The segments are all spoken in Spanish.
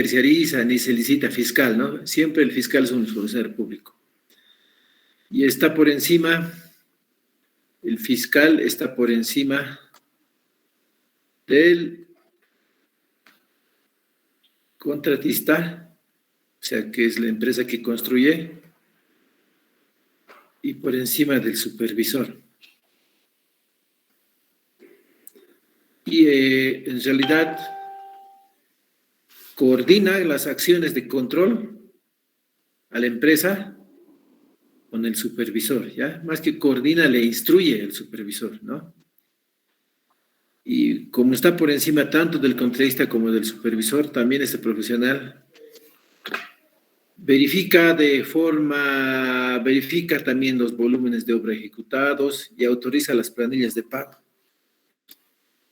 terciariza ni se licita fiscal, ¿no? Siempre el fiscal es un funcionario público. Y está por encima, el fiscal está por encima del contratista, o sea, que es la empresa que construye, y por encima del supervisor. Y en realidad coordina las acciones de control a la empresa con el supervisor, ¿ya? Más que coordina, le instruye el supervisor, ¿no? Y como está por encima tanto del contratista como del supervisor, también este profesional verifica también los volúmenes de obra ejecutados y autoriza las planillas de pago.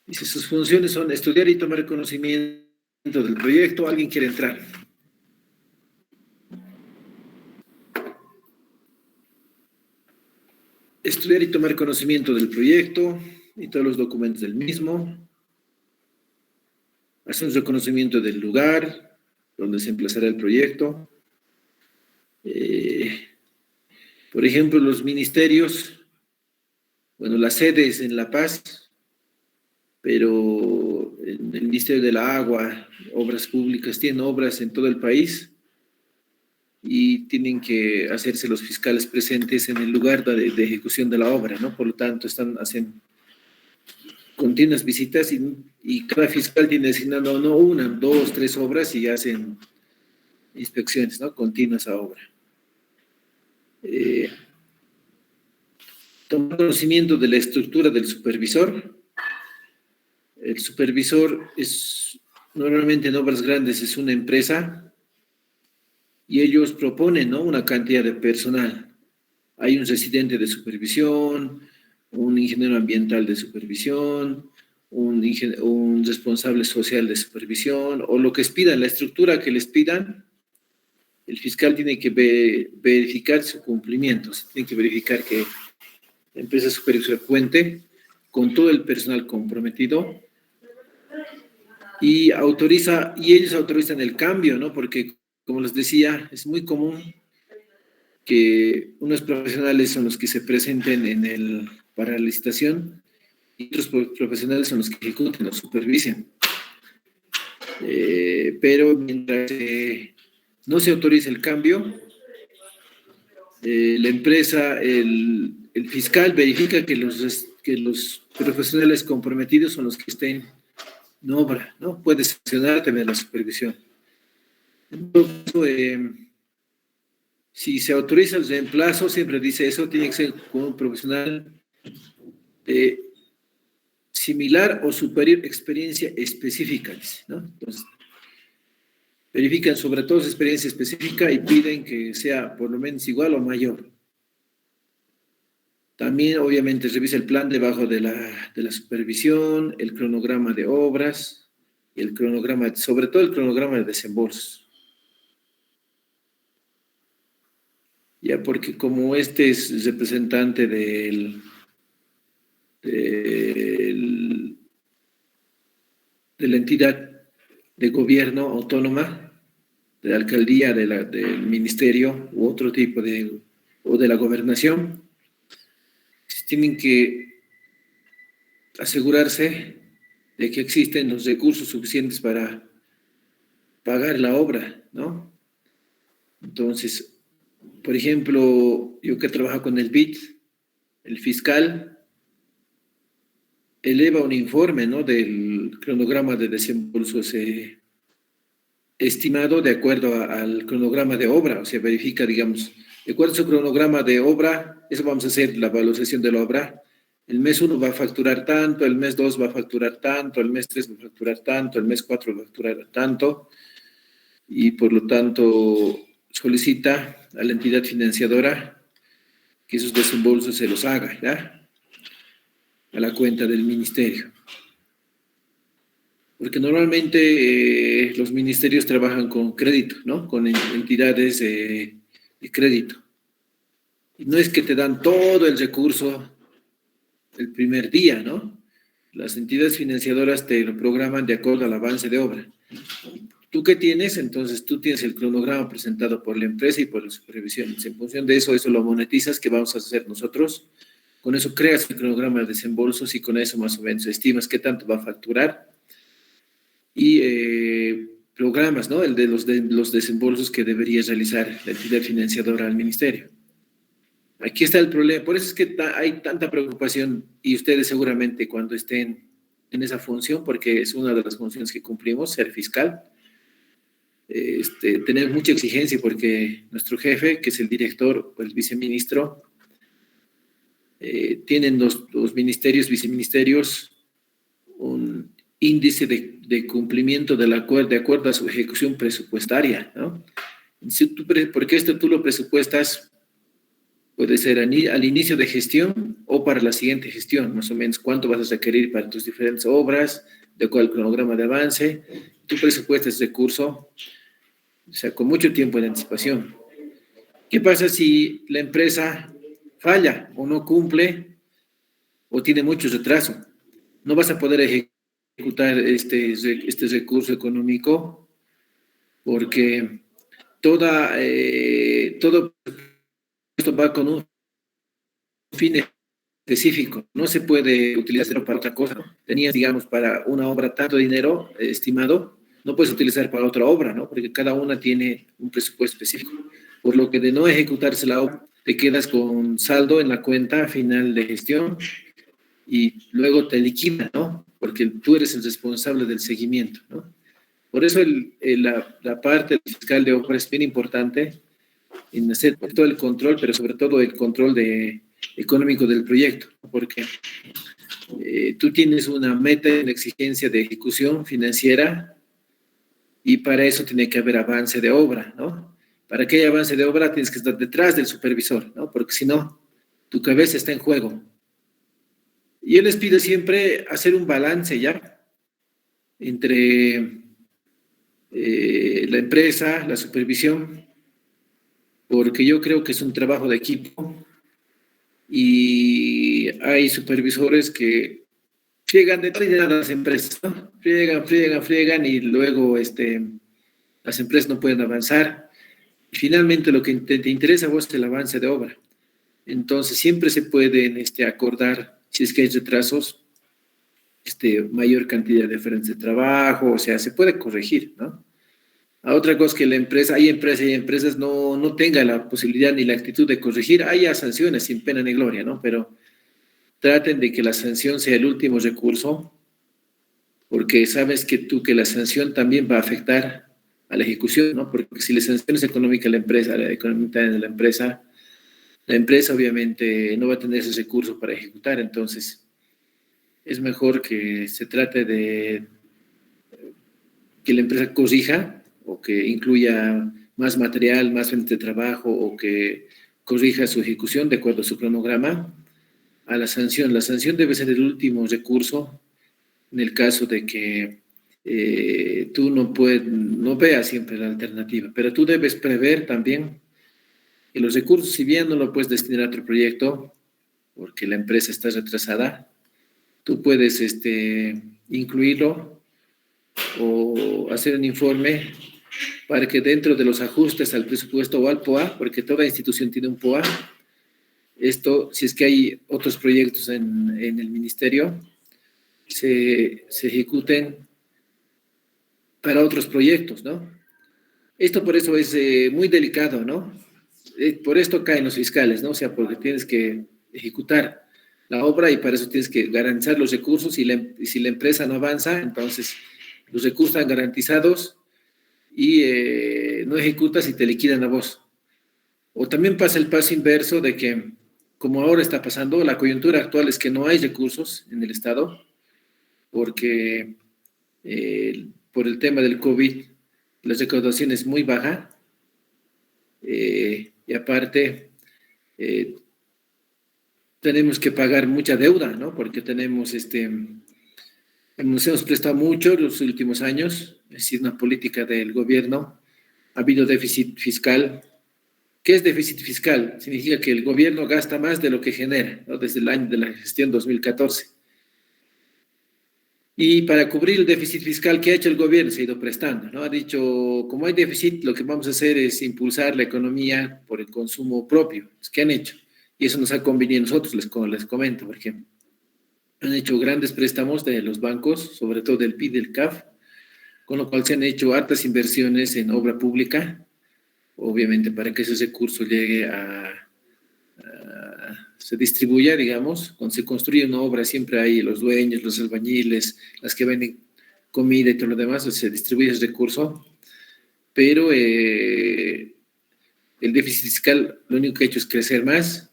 Dice, sus funciones son estudiar y tomar conocimiento del proyecto. ¿Alguien quiere entrar? Estudiar y tomar conocimiento del proyecto y todos los documentos del mismo. Hacer un reconocimiento del lugar donde se emplazará el proyecto. Por ejemplo, los ministerios, bueno, la sede es en La Paz, pero el Ministerio de la Agua, Obras Públicas, tienen obras en todo el país y tienen que hacerse los fiscales presentes en el lugar de ejecución de la obra, ¿no? Por lo tanto, hacen continuas visitas y cada fiscal tiene asignado no una, dos, tres obras y hacen inspecciones, ¿no? Continuas a obra. Tomar conocimiento de la estructura del supervisor. El supervisor normalmente en obras grandes es una empresa y ellos proponen, ¿no?, una cantidad de personal. Hay un residente de supervisión, un ingeniero ambiental de supervisión, un responsable social de supervisión, o lo que les pidan, la estructura que les pidan, el fiscal tiene que verificar su cumplimiento, tiene que verificar que la empresa supervisora cuente con todo el personal comprometido y ellos autorizan el cambio, ¿no? Porque, como les decía, es muy común que unos profesionales son los que se presenten para la licitación y otros profesionales son los que ejecuten o supervisen. Pero mientras no se autoriza el cambio, la empresa, el fiscal verifica que los profesionales comprometidos son los que estén en obra, ¿no? Puede sancionar también la supervisión. Entonces, si se autoriza el reemplazo, siempre dice eso, tiene que ser con un profesional similar o superior experiencia específica, ¿no? Entonces, verifican sobre todo su experiencia específica y piden que sea por lo menos igual o mayor. También, obviamente, revisa el plan debajo de la supervisión, el cronograma de obras, y sobre todo el cronograma de desembolsos. Ya, porque como este es representante de la entidad de gobierno autónoma, de la alcaldía, del ministerio u otro tipo o de la gobernación, tienen que asegurarse de que existen los recursos suficientes para pagar la obra, ¿no? Entonces, por ejemplo, yo que trabajo con el BID, el fiscal eleva un informe, ¿no?, del cronograma de desembolsos estimado de acuerdo al cronograma de obra, o sea, verifica, digamos, de acuerdo a su cronograma de obra, eso vamos a hacer la evaluación de la obra. El mes 1 va a facturar tanto, el mes 2 va a facturar tanto, el mes 3 va a facturar tanto, el mes 4 va a facturar tanto, y por lo tanto solicita a la entidad financiadora que esos desembolsos se los haga, ¿ya?, a la cuenta del ministerio. Porque normalmente los ministerios trabajan con crédito, ¿no?, con entidades de crédito. Y no es que te dan todo el recurso el primer día, ¿no? Las entidades financiadoras te lo programan de acuerdo al avance de obra. ¿Tú qué tienes? Entonces tú tienes el cronograma presentado por la empresa y por la supervisión. En función de eso, eso lo monetizas, que vamos a hacer nosotros. Con eso creas el cronograma de desembolsos y con eso más o menos estimas qué tanto va a facturar. Y programas, ¿no? El de los desembolsos que debería realizar la entidad financiadora al ministerio. Aquí está el problema. Por eso es que hay tanta preocupación y ustedes seguramente cuando estén en esa función, porque es una de las funciones que cumplimos, ser fiscal, tener mucha exigencia porque nuestro jefe, que es el director o el viceministro, tienen los ministerios, viceministerios, un índice de cumplimiento de acuerdo a su ejecución presupuestaria, ¿no? Porque esto tú lo presupuestas, puede ser al inicio de gestión o para la siguiente gestión, más o menos cuánto vas a requerir para tus diferentes obras, de acuerdo al cronograma de avance. Tú presupuestas recurso, o sea, con mucho tiempo de anticipación. ¿Qué pasa si la empresa falla o no cumple o tiene mucho retraso? No vas a poder ejecutar este recurso económico porque todo esto va con un fin específico. No se puede utilizar para otra cosa. Tenías, digamos, para una obra tanto dinero estimado, no puedes utilizar para otra obra, ¿no? Porque cada una tiene un presupuesto específico. Por lo que de no ejecutarse la obra, te quedas con saldo en la cuenta final de gestión y luego te liquida, ¿no? Porque tú eres el responsable del seguimiento, ¿no? Por eso la parte fiscal de obra es bien importante en hacer todo el control, pero sobre todo el control económico del proyecto, porque tú tienes una meta, una exigencia de ejecución financiera y para eso tiene que haber avance de obra, ¿no? Para que haya avance de obra tienes que estar detrás del supervisor, ¿no? Porque si no, tu cabeza está en juego. Y yo les pido siempre hacer un balance ya entre la empresa, la supervisión, porque yo creo que es un trabajo de equipo y hay supervisores que friegan de las empresas, ¿no? Friegan y luego las empresas no pueden avanzar. Finalmente lo que te interesa a vos es el avance de obra. Entonces siempre se pueden acordar, si es que hay retrasos, mayor cantidad de frentes de trabajo, o sea, se puede corregir, ¿no? A otra cosa que hay empresas no tenga la posibilidad ni la actitud de corregir, haya sanciones sin pena ni gloria, ¿no? Pero traten de que la sanción sea el último recurso, porque sabes que la sanción también va a afectar a la ejecución, ¿no? Porque si la sanción es económica a la empresa, la económica de la empresa obviamente no va a tener ese recurso para ejecutar, entonces es mejor que se trate de que la empresa corrija o que incluya más material, más frente de trabajo o que corrija su ejecución de acuerdo a su cronograma, a la sanción. La sanción debe ser el último recurso en el caso de que tú no veas siempre la alternativa, pero tú debes prever también que los recursos, si bien no lo puedes destinar a otro proyecto, porque la empresa está retrasada, tú puedes incluirlo o hacer un informe para que dentro de los ajustes al presupuesto o al POA, porque toda institución tiene un POA, si es que hay otros proyectos en el ministerio, se ejecuten para otros proyectos, ¿no? Esto por eso es muy delicado, ¿no? Por esto caen los fiscales, ¿no? O sea, porque tienes que ejecutar la obra y para eso tienes que garantizar los recursos y si la empresa no avanza, entonces los recursos están garantizados y no ejecutas y te liquidan a vos. O también pasa el paso inverso de que, como ahora está pasando, la coyuntura actual es que no hay recursos en el Estado porque por el tema del COVID la recaudación es muy baja y aparte tenemos que pagar mucha deuda, ¿no? Porque nos hemos prestado mucho los últimos años, es decir, una política del gobierno, ha habido déficit fiscal. ¿Qué es déficit fiscal? Significa que el gobierno gasta más de lo que genera, ¿no? Desde el año de la gestión 2014. Y para cubrir el déficit fiscal que ha hecho el gobierno, se ha ido prestando, ¿no? Ha dicho, como hay déficit, lo que vamos a hacer es impulsar la economía por el consumo propio. ¿Qué han hecho? Y eso nos ha convenido a nosotros, les comento, por ejemplo. Han hecho grandes préstamos de los bancos, sobre todo del PIB y del CAF, con lo cual se han hecho hartas inversiones en obra pública, obviamente para que ese recurso llegue se distribuya, digamos, cuando se construye una obra siempre hay los dueños, los albañiles, las que venden comida y todo lo demás, o sea, se distribuye ese recurso, pero el déficit fiscal lo único que ha hecho es crecer más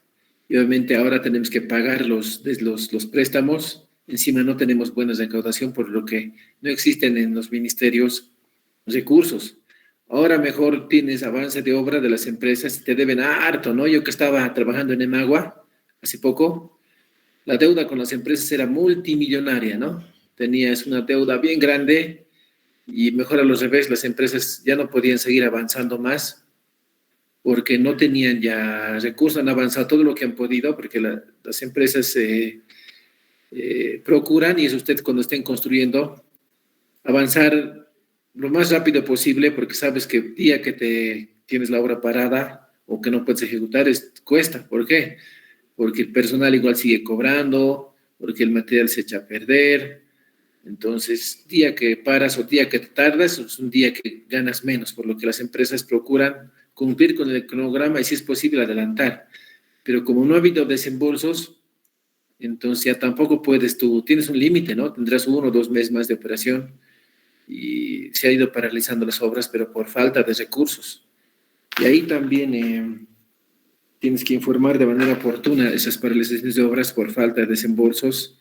y obviamente ahora tenemos que pagar los préstamos, encima no tenemos buena recaudación por lo que no existen en los ministerios recursos. Ahora mejor tienes avance de obra de las empresas, te deben harto, ¿no? Yo que estaba trabajando en Emagua hace poco, la deuda con las empresas era multimillonaria, ¿no? Tenías una deuda bien grande y mejor a los revés, las empresas ya no podían seguir avanzando más porque no tenían ya recursos, han avanzado todo lo que han podido, porque las empresas procuran, y es usted cuando estén construyendo, avanzar lo más rápido posible, porque sabes que el día que tienes la obra parada o que no puedes ejecutar, cuesta. ¿Por qué? Porque el personal igual sigue cobrando, porque el material se echa a perder. Entonces, día que paras o día que te tardas, es un día que ganas menos, por lo que las empresas procuran cumplir con el cronograma y si es posible adelantar. Pero como no ha habido desembolsos, entonces ya tampoco puedes tú, tienes un límite, ¿no? Tendrás 1 o 2 meses más de operación y se ha ido paralizando las obras, pero por falta de recursos. Y ahí también tienes que informar de manera oportuna esas paralizaciones de obras por falta de desembolsos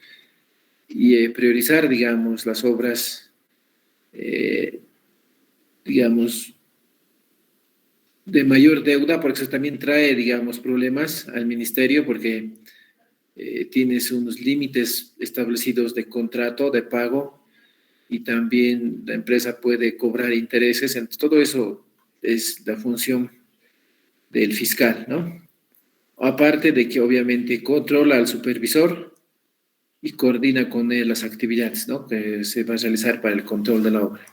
y priorizar, digamos, las obras, digamos, de mayor deuda, porque eso también trae, digamos, problemas al ministerio, porque tienes unos límites establecidos de contrato, de pago, y también la empresa puede cobrar intereses. Entonces, todo eso es la función del fiscal, ¿no? Aparte de que obviamente controla al supervisor y coordina con él las actividades, ¿no? Que se va a realizar para el control de la obra.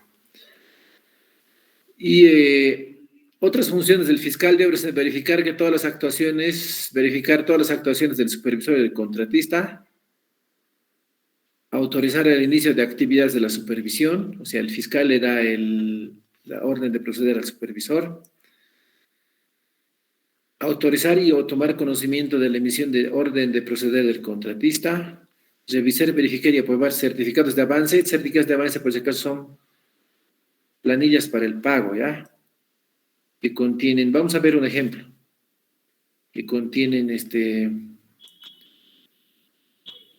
Y otras funciones del fiscal deben ser verificar todas las actuaciones del supervisor y del contratista, autorizar el inicio de actividades de la supervisión, o sea, el fiscal le da la orden de proceder al supervisor, autorizar y o tomar conocimiento de la emisión de orden de proceder del contratista, revisar, verificar y aprobar certificados de avance. Certificados de avance, por si acaso, son planillas para el pago, ¿ya? Que contienen, vamos a ver un ejemplo, que contienen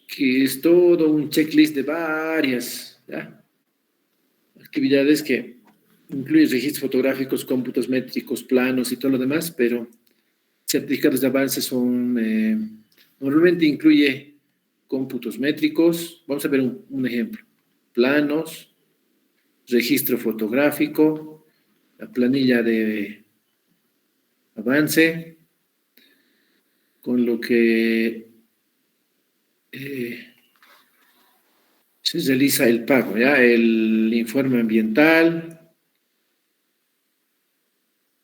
que es todo un checklist de varias, ¿ya? Actividades que incluye registros fotográficos, cómputos métricos, planos y todo lo demás, pero certificados de avance son, normalmente incluye cómputos métricos. Vamos a ver un ejemplo. Planos, registro fotográfico, la planilla de avance, con lo que se realiza el pago, ¿ya? El informe ambiental,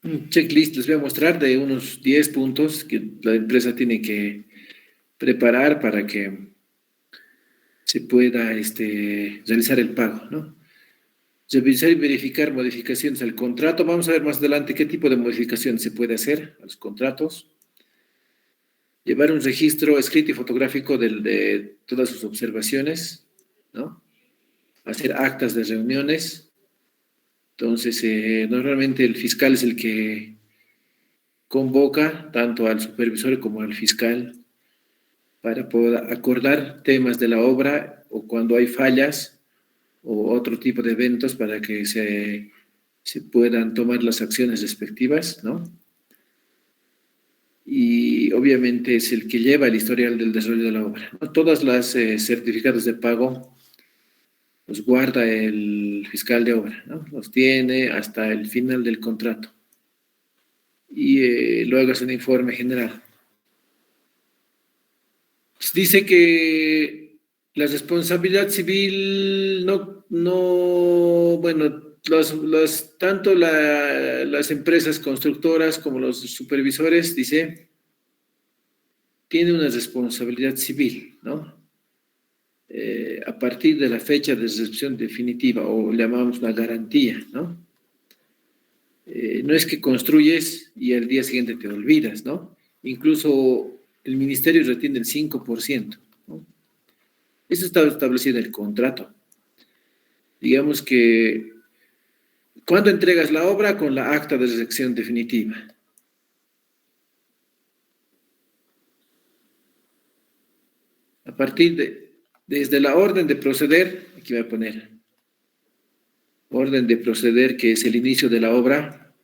un checklist les voy a mostrar de unos 10 puntos que la empresa tiene que preparar para que se pueda realizar el pago, ¿no? Revisar y verificar modificaciones al contrato. Vamos a ver más adelante qué tipo de modificaciones se puede hacer a los contratos. Llevar un registro escrito y fotográfico de todas sus observaciones, ¿no? Hacer actas de reuniones. Entonces, normalmente el fiscal es el que convoca tanto al supervisor como al fiscal para poder acordar temas de la obra o cuando hay fallas o otro tipo de eventos para que se puedan tomar las acciones respectivas, ¿no? Y obviamente es el que lleva el historial del desarrollo de la obra, ¿no? Todas las certificados de pago los guarda el fiscal de obra, ¿no? Los tiene hasta el final del contrato. Y luego hace un informe general. Dice que La responsabilidad civil bueno, tanto las empresas constructoras como los supervisores, dice, tienen una responsabilidad civil, ¿no? A partir de la fecha de recepción definitiva, o le llamamos una garantía, ¿no? No es que construyes y al día siguiente te olvidas, ¿no? Incluso el ministerio retiene el 5%, ¿no? Eso está establecido en el contrato. Digamos que, ¿cuándo entregas la obra? Con la acta de recepción definitiva. A partir desde la orden de proceder, aquí voy a poner, orden de proceder, que es el inicio de la obra,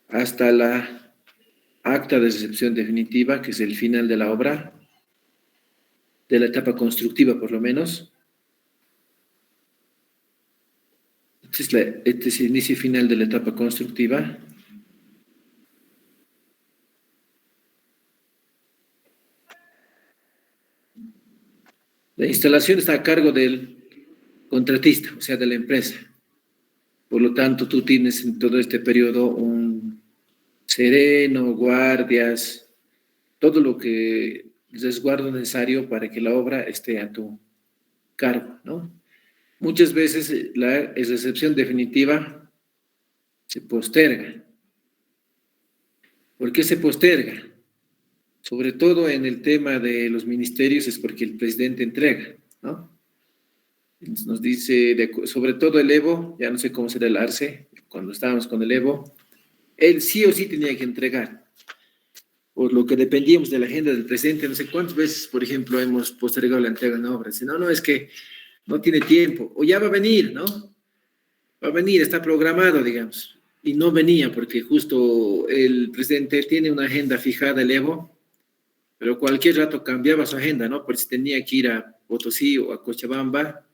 hasta la acta de recepción definitiva, que es el final de la obra, de la etapa constructiva por lo menos. Este es el inicio y final de la etapa constructiva. La instalación está a cargo del contratista, o sea, de la empresa. Por lo tanto, tú tienes en todo este periodo un sereno, guardias, todo lo que resguardo necesario para que la obra esté a tu cargo, ¿no? Muchas veces la recepción definitiva se posterga. ¿Por qué se posterga? Sobre todo en el tema de los ministerios es porque el presidente entrega, ¿no? Nos dice, sobre todo el Evo, ya no sé cómo será el Arce, cuando estábamos con el Evo, él sí o sí tenía que entregar, por lo que dependíamos de la agenda del presidente. No sé cuántas veces, por ejemplo, hemos postergado la entrega de obras. No, es que no tiene tiempo, o ya va a venir, ¿no? Va a venir, está programado, digamos. Y no venía porque justo el presidente tiene una agenda fijada, el Evo, pero cualquier rato cambiaba su agenda, ¿no? Porque tenía que ir a Potosí o a Cochabamba.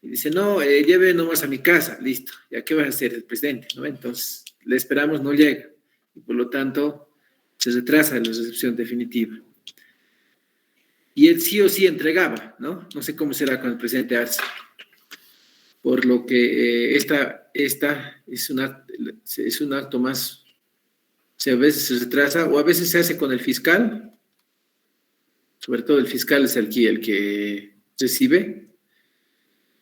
Y dice, no, lleve nomás a mi casa, listo. ¿Ya qué va a hacer el presidente? ¿No? Entonces, le esperamos, no llega. Y por lo tanto, se retrasa la recepción definitiva. Y él sí o sí entregaba, ¿no? No sé cómo será con el presidente Arce. Por lo que esta es un acto más, o sea, a veces se retrasa o a veces se hace con el fiscal, sobre todo el fiscal es el que recibe,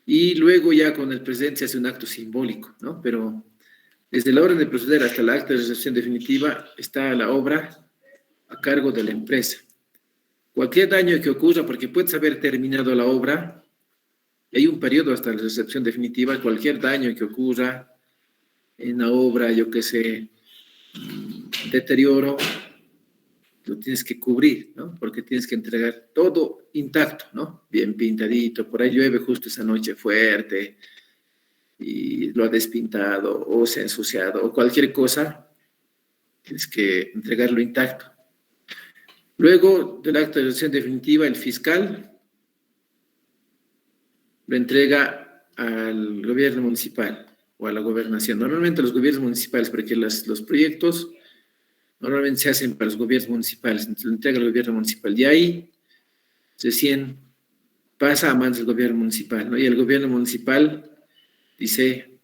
y luego ya con el presidente se hace un acto simbólico, ¿no? Pero desde la orden de proceder hasta la acta de recepción definitiva está la obra a cargo de la empresa. Cualquier daño que ocurra, porque puedes haber terminado la obra, hay un periodo hasta la recepción definitiva, cualquier daño que ocurra en la obra, yo qué sé, deterioro, lo tienes que cubrir, ¿no? Porque tienes que entregar todo intacto, ¿no? Bien pintadito, por ahí llueve justo esa noche fuerte y lo ha despintado o se ha ensuciado o cualquier cosa, tienes que entregarlo intacto. Luego del acta de recepción definitiva, el fiscal lo entrega al gobierno municipal o a la gobernación. Normalmente los gobiernos municipales, porque los proyectos normalmente se hacen para los gobiernos municipales, entonces lo entrega al gobierno municipal. Y ahí recién pasa a manos del gobierno municipal, ¿no? Y el gobierno municipal dice,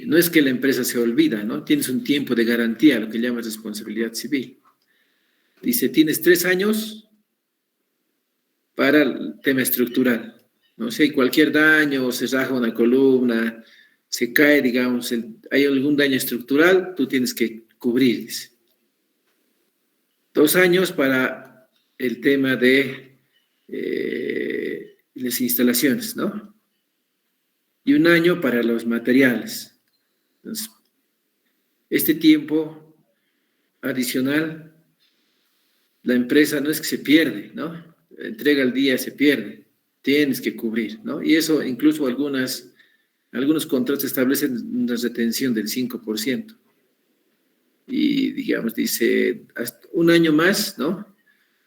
no es que la empresa se olvida, ¿no? Tienes un tiempo de garantía, lo que llama responsabilidad civil. Dice, tienes 3 años para el tema estructural. No sé, cualquier daño, se raja una columna, se cae, digamos, hay algún daño estructural, tú tienes que cubrir, dice. 2 años para el tema de las instalaciones, ¿no? Y 1 año para los materiales. Entonces, este tiempo adicional, la empresa no es que se pierde, ¿no? La entrega al día se pierde, tienes que cubrir, ¿no? Y eso incluso algunos contratos establecen una retención del 5%. Y digamos, dice, hasta 1 año más, ¿no?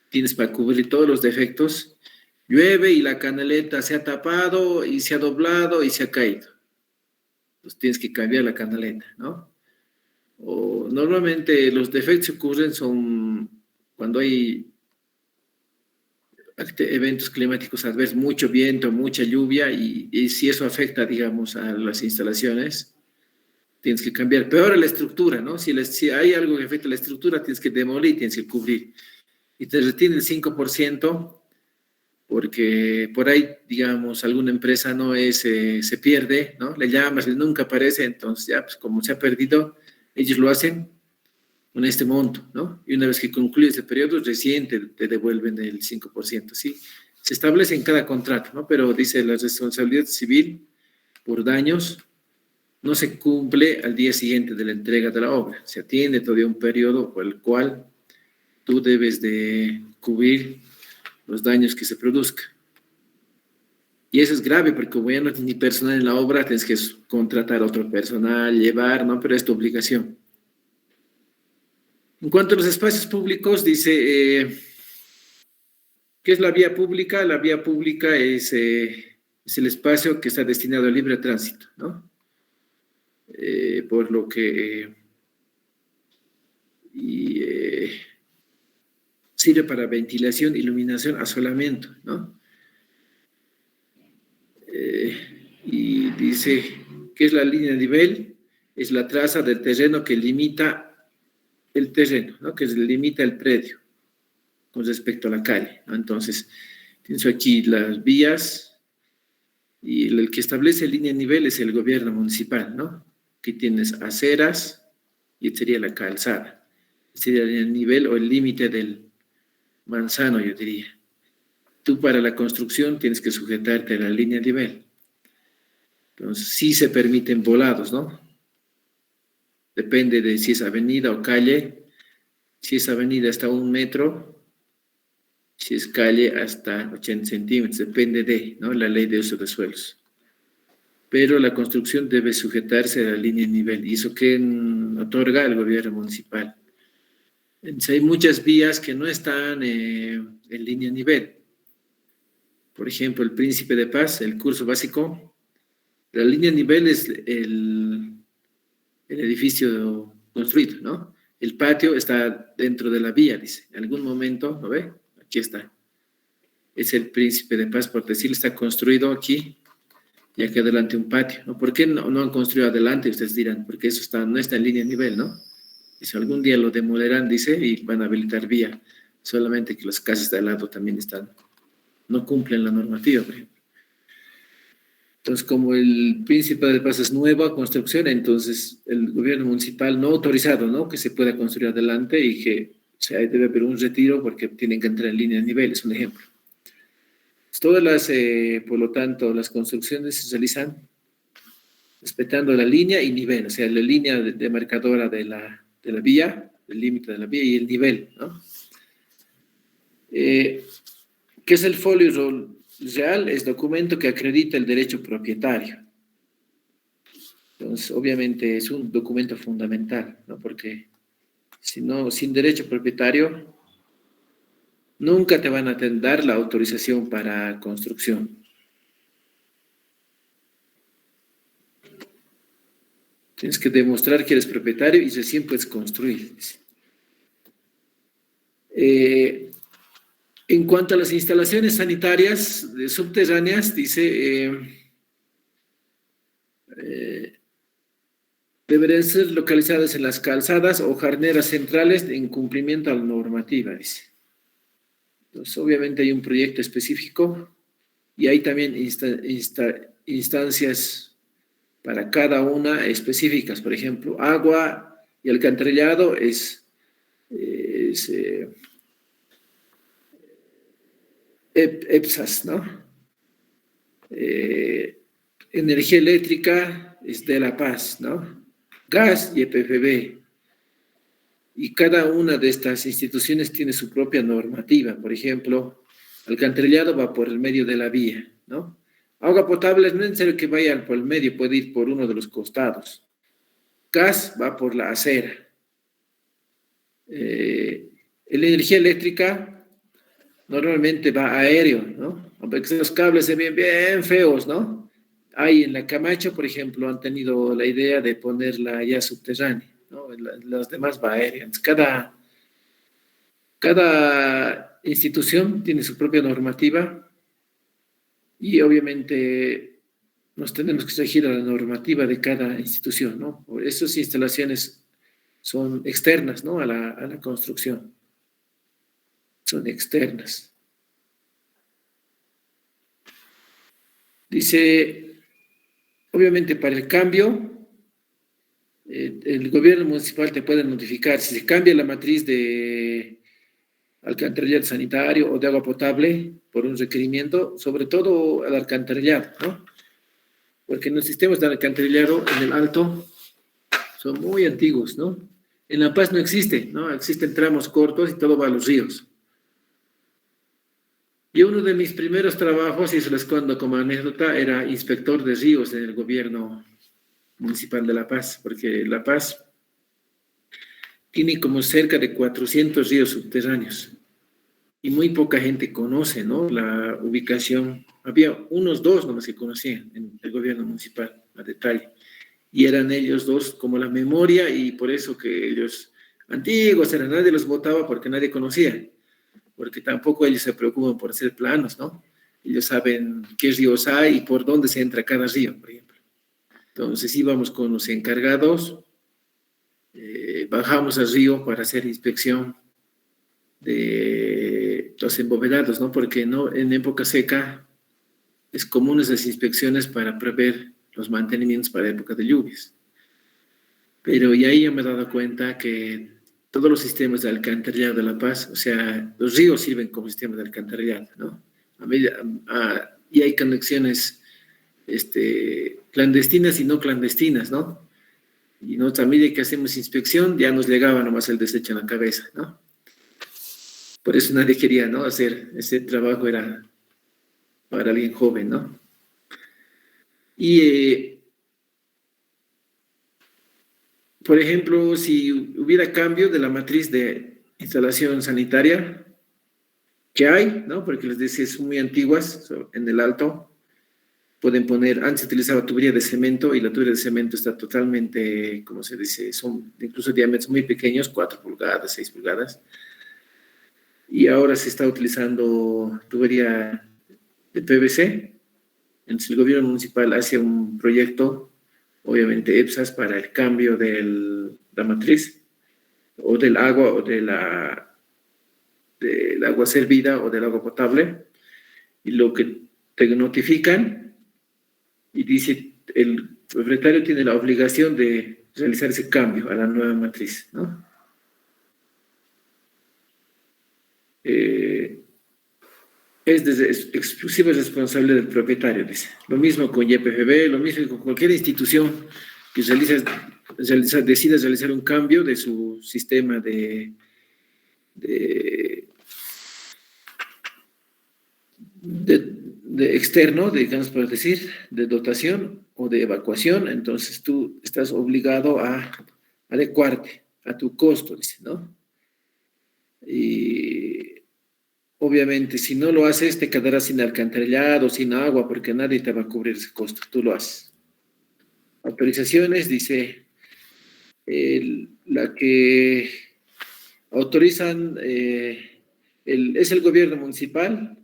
Tienes para cubrir todos los defectos. Llueve y la canaleta se ha tapado y se ha doblado y se ha caído. Entonces tienes que cambiar la canaleta, ¿no? O normalmente los defectos que ocurren son cuando hay eventos climáticos adversos, mucho viento, mucha lluvia, y si eso afecta, digamos, a las instalaciones, tienes que cambiar. Peor la estructura, ¿no? Si hay algo que afecta a la estructura, tienes que demolir, tienes que cubrir. Y te retiene el 5%, porque por ahí, digamos, alguna empresa no es, se pierde, ¿no? Le llamas, nunca aparece, entonces ya, pues como se ha perdido, ellos lo hacen con este monto, ¿no? Y una vez que concluye ese periodo, recién te devuelven el 5%, ¿sí? Se establece en cada contrato, ¿no? Pero dice la responsabilidad civil por daños no se cumple al día siguiente de la entrega de la obra. Se atiende todavía un periodo por el cual tú debes de cubrir los daños que se produzcan. Y eso es grave porque como ya no tienes ni personal en la obra, tienes que contratar otro personal, llevar, ¿no? Pero es tu obligación. En cuanto a los espacios públicos, dice, ¿qué es la vía pública? La vía pública es el espacio que está destinado al libre tránsito, ¿no? Por lo que sirve para ventilación, iluminación, asolamiento, ¿no? Y dice, ¿qué es la línea de nivel? Es la traza del terreno que limita el terreno, ¿no? Que limita el predio con respecto a la calle, ¿no? Entonces, tienes aquí las vías y el que establece línea de nivel es el gobierno municipal, ¿no? Aquí tienes aceras y sería la calzada. Sería el nivel o el límite del manzano, yo diría. Tú para la construcción tienes que sujetarte a la línea de nivel. Entonces, sí se permiten volados, ¿no? Depende de si es avenida o calle. Si es avenida hasta 1 metro, si es calle hasta 80 centímetros, depende de, ¿no? La ley de uso de suelos. Pero la construcción debe sujetarse a la línea de nivel, y eso que otorga el gobierno municipal. Entonces, hay muchas vías que no están en línea de nivel. Por ejemplo, el Príncipe de Paz, el curso básico, la línea de nivel es el edificio construido, ¿no? El patio está dentro de la vía, dice. En algún momento, ¿lo ve? Aquí está. Es el Príncipe de Paz, por decirlo, está construido aquí y aquí adelante un patio, ¿no? ¿Por qué no han construido adelante? Ustedes dirán, porque eso no está en línea de nivel, ¿no? Dice, algún día lo demolerán, dice, y van a habilitar vía. Solamente que las casas de al lado también no cumplen la normativa, por ejemplo. Entonces, como el Príncipe de Paz es nueva construcción, entonces el gobierno municipal no ha autorizado, ¿no? Que se pueda construir adelante y que debe haber un retiro porque tienen que entrar en línea de nivel, es un ejemplo. Todas por lo tanto, las construcciones se realizan respetando la línea y nivel, o sea, la línea demarcadora de la vía, el límite de la vía y el nivel, ¿no? ¿Qué es el folio real? Es documento que acredita el derecho propietario. Entonces, obviamente es un documento fundamental, ¿no? Porque sin derecho propietario, nunca te van a dar la autorización para construcción. Tienes que demostrar que eres propietario y recién puedes construir. En cuanto a las instalaciones sanitarias subterráneas, dice, deberían ser localizadas en las calzadas o jardineras centrales en cumplimiento a la normativa, dice. Entonces, obviamente hay un proyecto específico y hay también instancias para cada una específicas. Por ejemplo, agua y alcantarillado es EPSAS, ¿no? Energía eléctrica es de La Paz, ¿no? Gas y EPFB. Y cada una de estas instituciones tiene su propia normativa. Por ejemplo, alcantarillado va por el medio de la vía, ¿no? Agua potable no es necesario que vaya por el medio, puede ir por uno de los costados. Gas va por la acera. La energía eléctrica normalmente va aéreo, ¿no? Aunque los cables se ven bien feos, ¿no? Ahí en la Camacho, por ejemplo, han tenido la idea de ponerla ya subterránea, ¿no? Los demás va aéreo. Cada institución tiene su propia normativa y obviamente nos tenemos que regir a la normativa de cada institución, ¿no? Esas instalaciones son externas, ¿no? A la construcción. Son externas. Dice, obviamente para el cambio, el gobierno municipal te puede notificar si se cambia la matriz de alcantarillado sanitario o de agua potable por un requerimiento, sobre todo al alcantarillado, ¿no? Porque los sistemas de alcantarillado en el Alto son muy antiguos, ¿no? En La Paz no existe, ¿no? Existen tramos cortos y todo va a los ríos. Y uno de mis primeros trabajos, y se les cuento como anécdota, era inspector de ríos en el gobierno municipal de La Paz, porque La Paz tiene como cerca de 400 ríos subterráneos y muy poca gente conoce, ¿no? La ubicación. Había unos dos nomás que conocían en el gobierno municipal a detalle, y eran ellos dos como la memoria, y por eso que ellos antiguos eran, nadie los votaba porque nadie conocía, porque tampoco ellos se preocupan por hacer planos, ¿no? Ellos saben qué ríos hay y por dónde se entra cada río, por ejemplo. Entonces íbamos con los encargados, bajamos al río para hacer inspección de los embovedados, ¿no? Porque no, en época seca es común esas inspecciones para prever los mantenimientos para época de lluvias. Pero ya ahí yo me he dado cuenta que todos los sistemas de alcantarillado de La Paz, o sea, los ríos sirven como sistemas de alcantarillado, ¿no? Y hay conexiones clandestinas y no clandestinas, ¿no? Y nosotros a medida que hacemos inspección ya nos llegaba nomás el desecho en la cabeza, ¿no? Por eso nadie quería, ¿no? Hacer ese trabajo, era para alguien joven, ¿no? Y, por ejemplo, si hubiera cambio de la matriz de instalación sanitaria, que hay, ¿no? Porque les decía, son muy antiguas, en el Alto, pueden poner, antes se utilizaba tubería de cemento y la tubería de cemento está totalmente, ¿cómo se dice? Son incluso diámetros muy pequeños, 4 pulgadas, 6 pulgadas. Y ahora se está utilizando tubería de PVC. Entonces el gobierno municipal hace un proyecto, obviamente EPSAS, para el cambio de la matriz, o del agua, o del agua servida, o del agua potable. Y lo que te notifican, y dice, el propietario tiene la obligación de realizar ese cambio a la nueva matriz, ¿no? Es exclusiva responsabilidad del propietario, dice. Lo mismo con YPFB, lo mismo con cualquier institución que decida realizar un cambio de su sistema de externo, digamos por decir, de dotación o de evacuación. Entonces tú estás obligado a adecuarte a tu costo, dice, ¿no? Y obviamente, si no lo haces, te quedarás sin alcantarillado, sin agua, porque nadie te va a cubrir ese costo, tú lo haces. Autorizaciones, dice, la que autorizan, es el gobierno municipal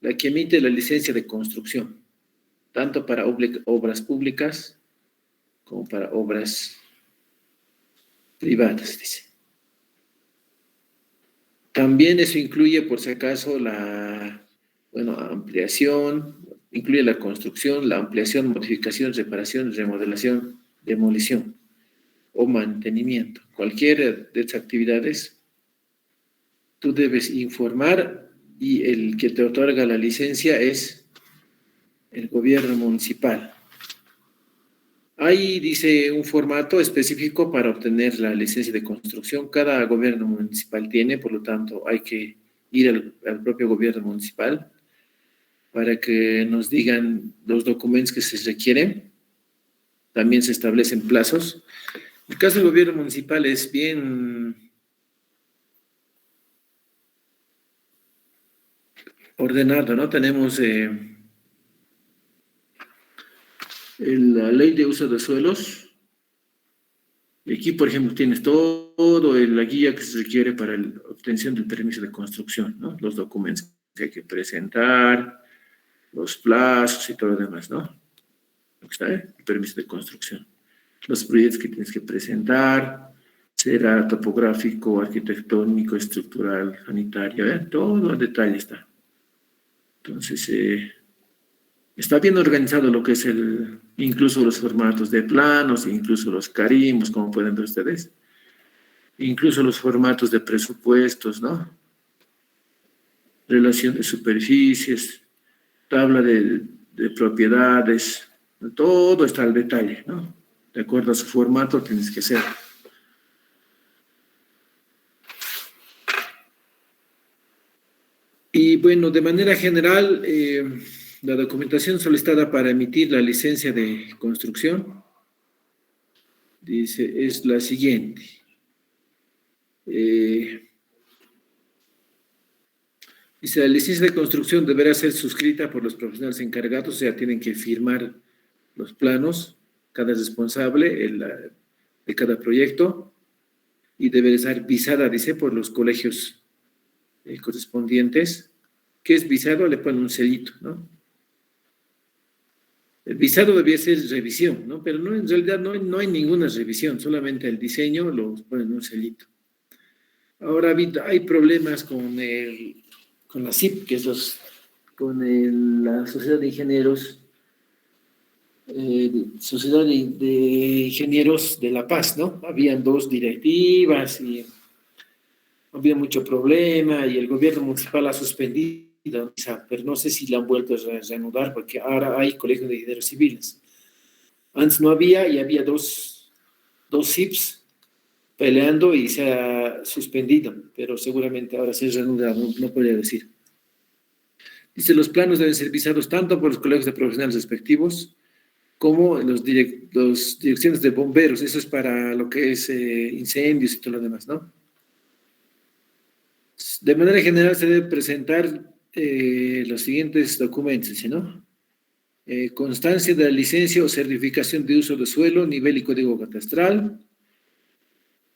la que emite la licencia de construcción, tanto para obras públicas como para obras privadas, dice. También eso incluye, por si acaso, ampliación, incluye la construcción, la ampliación, modificación, reparación, remodelación, demolición o mantenimiento. Cualquiera de estas actividades, tú debes informar, y el que te otorga la licencia es el gobierno municipal. Ahí dice un formato específico para obtener la licencia de construcción. Cada gobierno municipal tiene, por lo tanto, hay que ir al propio gobierno municipal para que nos digan los documentos que se requieren. También se establecen plazos. El caso del gobierno municipal es bien ordenado, ¿no? Tenemos la ley de uso de suelos, Y aquí, por ejemplo, tienes todo la guía que se requiere para la obtención del permiso de construcción, ¿no? Los documentos que hay que presentar, los plazos y todo lo demás, ¿no? Aquí está, el permiso de construcción. Los proyectos que tienes que presentar, será topográfico, arquitectónico, estructural, sanitario, todo en detalle está. Entonces, está bien organizado lo que es incluso los formatos de planos, incluso los carimos, como pueden ver ustedes, incluso los formatos de presupuestos, ¿no? Relación de superficies, tabla de propiedades, todo está al detalle, ¿no? De acuerdo a su formato tienes que hacer. Y bueno, de manera general, la documentación solicitada para emitir la licencia de construcción, dice, es la siguiente. Dice, la licencia de construcción deberá ser suscrita por los profesionales encargados, o sea, tienen que firmar los planos, cada responsable de cada proyecto, y debe estar visada, dice, por los colegios correspondientes. ¿Qué es visado? Le ponen un sellito, ¿no? El visado debía ser revisión, ¿no? Pero no, en realidad no hay ninguna revisión, solamente el diseño lo ponen un sellito. Ahora hay problemas con la SIP, que es la Sociedad de Ingenieros, Sociedad de Ingenieros de La Paz, ¿no? Habían dos directivas y había mucho problema y el gobierno municipal ha suspendido, pero no sé si la han vuelto a reanudar porque ahora hay colegios de ingenieros civiles. Antes no había y había dos SIPs peleando y se ha suspendido, pero seguramente ahora se reanuda, no podría decir. Dice, los planos deben ser visados tanto por los colegios de profesionales respectivos como los direcciones de bomberos. Eso es para lo que es incendios y todo lo demás, ¿no? De manera general se debe presentar los siguientes documentos, ¿no? Constancia de la licencia o certificación de uso de suelo, nivel y código catastral,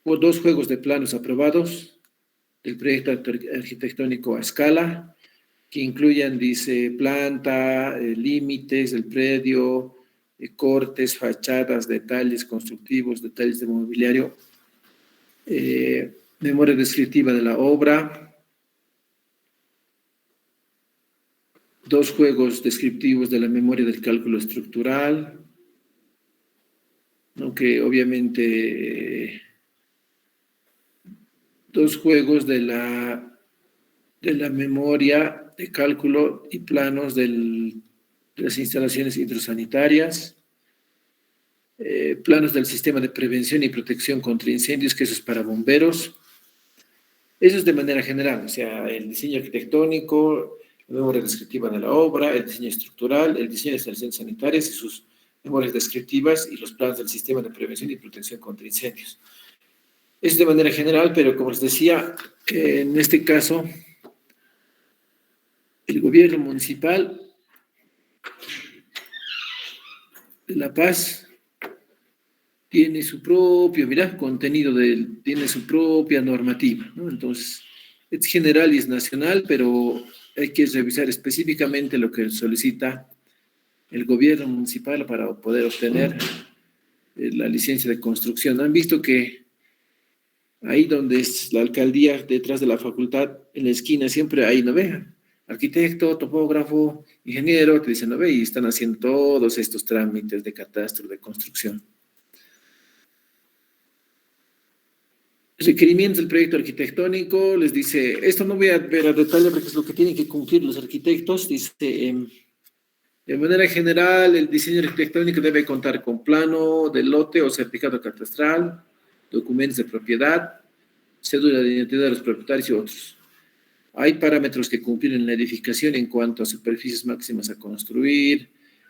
o 2 juegos de planos aprobados del proyecto arquitectónico a escala, que incluyan, dice, planta, límites del predio, cortes, fachadas, detalles constructivos, detalles de mobiliario, memoria descriptiva de la obra, 2 juegos descriptivos de la memoria del cálculo estructural, aunque obviamente 2 juegos de la memoria de cálculo y planos de las instalaciones hidrosanitarias, planos del sistema de prevención y protección contra incendios, que eso es para bomberos. Eso es de manera general, o sea, el diseño arquitectónico, la memoria descriptiva de la obra, el diseño estructural, el diseño de instalaciones sanitarias y sus memorias descriptivas y los planos del sistema de prevención y protección contra incendios. Eso es de manera general, pero como les decía, en este caso, el gobierno municipal de La Paz tiene su propio, contenido, tiene su propia normativa, ¿no? Entonces, es general y es nacional, pero hay que revisar específicamente lo que solicita el gobierno municipal para poder obtener la licencia de construcción. Han visto que ahí donde es la alcaldía, detrás de la facultad, en la esquina, siempre ahí, ¿no ve? Arquitecto, topógrafo, ingeniero, te dicen, ¿no ve? Y están haciendo todos estos trámites de catastro, de construcción. Requerimientos del proyecto arquitectónico, les dice, esto no voy a ver a detalle porque es lo que tienen que cumplir los arquitectos, dice, de manera general, el diseño arquitectónico debe contar con plano de lote o certificado catastral, documentos de propiedad, cédula de identidad de los propietarios y otros. Hay parámetros que cumplir en la edificación en cuanto a superficies máximas a construir,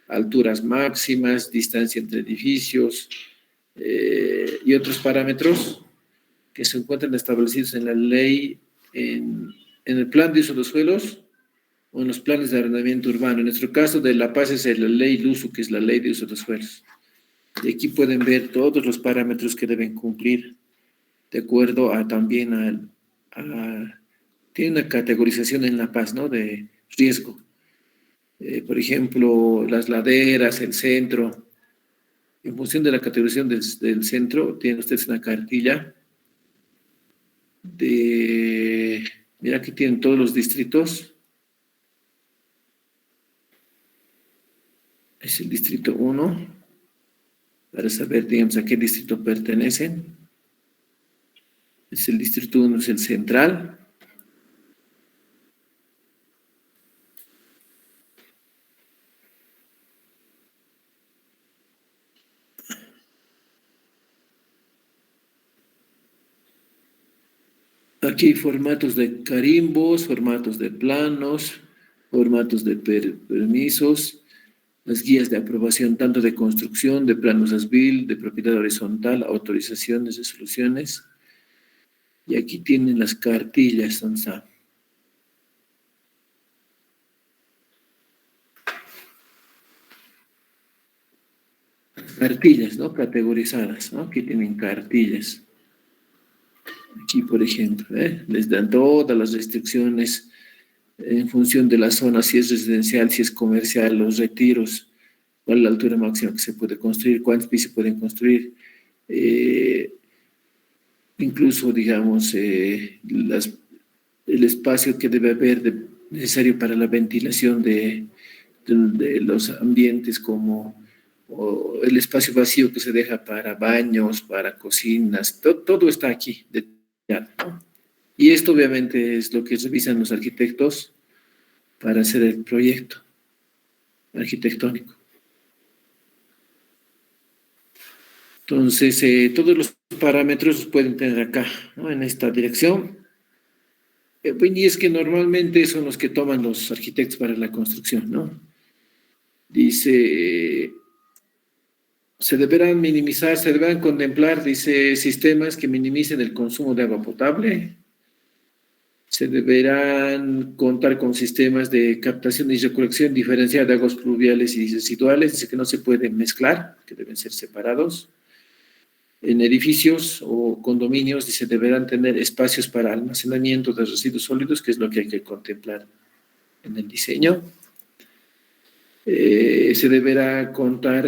alturas máximas, distancia entre edificios y otros parámetros que se encuentran establecidos en la ley, en el plan de uso de suelos o en los planes de arrendamiento urbano. En nuestro caso de La Paz es la ley LUSU, que es la ley de uso de suelos. Y aquí pueden ver todos los parámetros que deben cumplir de acuerdo a también tiene una categorización en La Paz, ¿no? De riesgo. Por ejemplo, las laderas, el centro. En función de la categorización del centro, tienen ustedes una cartilla mira, aquí tienen todos los distritos. Es el distrito 1, para saber, digamos, a qué distrito pertenecen. Es el distrito 1, es el central. Aquí hay formatos de carimbos, formatos de planos, formatos de permisos, las guías de aprobación tanto de construcción, de planos ASBIL, de propiedad horizontal, autorizaciones de soluciones. Y aquí tienen las cartillas, ¿dónde está? Cartillas, ¿no? Categorizadas, ¿no? Aquí tienen cartillas. Aquí, por ejemplo, les dan todas las restricciones en función de la zona, si es residencial, si es comercial, los retiros, cuál es la altura máxima que se puede construir, cuántos pisos se pueden construir, incluso, digamos, el espacio que debe haber necesario para la ventilación de los ambientes, como o el espacio vacío que se deja para baños, para cocinas, todo está aquí detallado, ¿no? Y esto obviamente es lo que revisan los arquitectos para hacer el proyecto arquitectónico. Entonces, todos los parámetros los pueden tener acá, ¿no? En esta dirección. Y es que normalmente son los que toman los arquitectos para la construcción, ¿no? Dice, se deberán contemplar, dice, sistemas que minimicen el consumo de agua potable. Se deberán contar con sistemas de captación y recolección diferenciada de aguas pluviales y residuales. Dice que no se pueden mezclar, que deben ser separados. En edificios o condominios, dice, deberán tener espacios para almacenamiento de residuos sólidos, que es lo que hay que contemplar en el diseño. Se deberá constar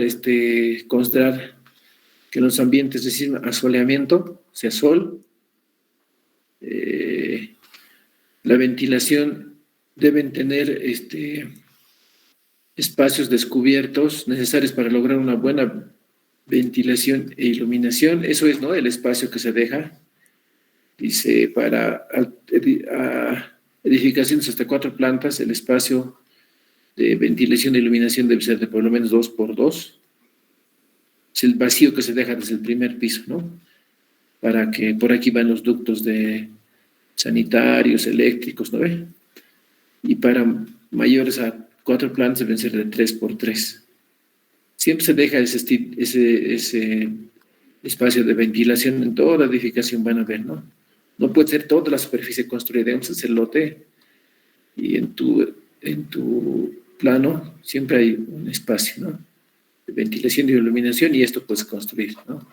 que en los ambientes de asoleamiento, sea sol, la ventilación deben tener espacios descubiertos necesarios para lograr una buena ventilación e iluminación. Eso es, ¿no? El espacio que se deja. Dice, para edificaciones hasta 4 plantas, el espacio de ventilación e iluminación debe ser de por lo menos 2x2. Es el vacío que se deja desde el primer piso, ¿no? Para que por aquí van los ductos de sanitarios, eléctricos, ¿no ve? Y para mayores a 4 plantas deben ser de 3x3. Siempre se deja ese espacio de ventilación en toda edificación, van a ver, ¿no? No puede ser toda la superficie construida, debemos hacer lote y en tu plano siempre hay un espacio, ¿no? De ventilación y iluminación y esto puedes construir, ¿no?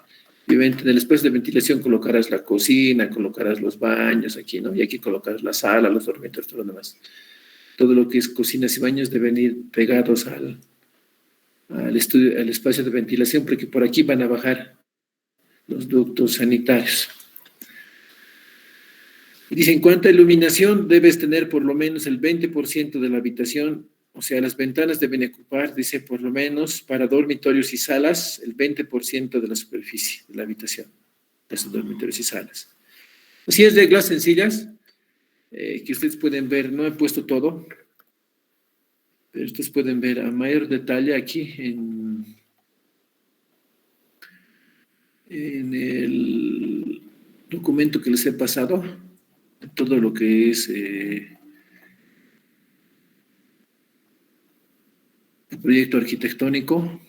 Y obviamente en el espacio de ventilación colocarás la cocina, colocarás los baños aquí, ¿no? Y aquí colocarás la sala, los dormitorios, todo lo demás. Todo lo que es cocinas y baños deben ir pegados al espacio de ventilación, porque por aquí van a bajar los ductos sanitarios. Dice, en cuanto a iluminación, debes tener por lo menos el 20% de la habitación, o sea, las ventanas deben ocupar, dice, por lo menos para dormitorios y salas, el 20% de la superficie de la habitación, de esos dormitorios y salas. Así es, reglas sencillas, que ustedes pueden ver, no he puesto todo, pero ustedes pueden ver a mayor detalle aquí en el documento que les he pasado, todo lo que es el proyecto arquitectónico.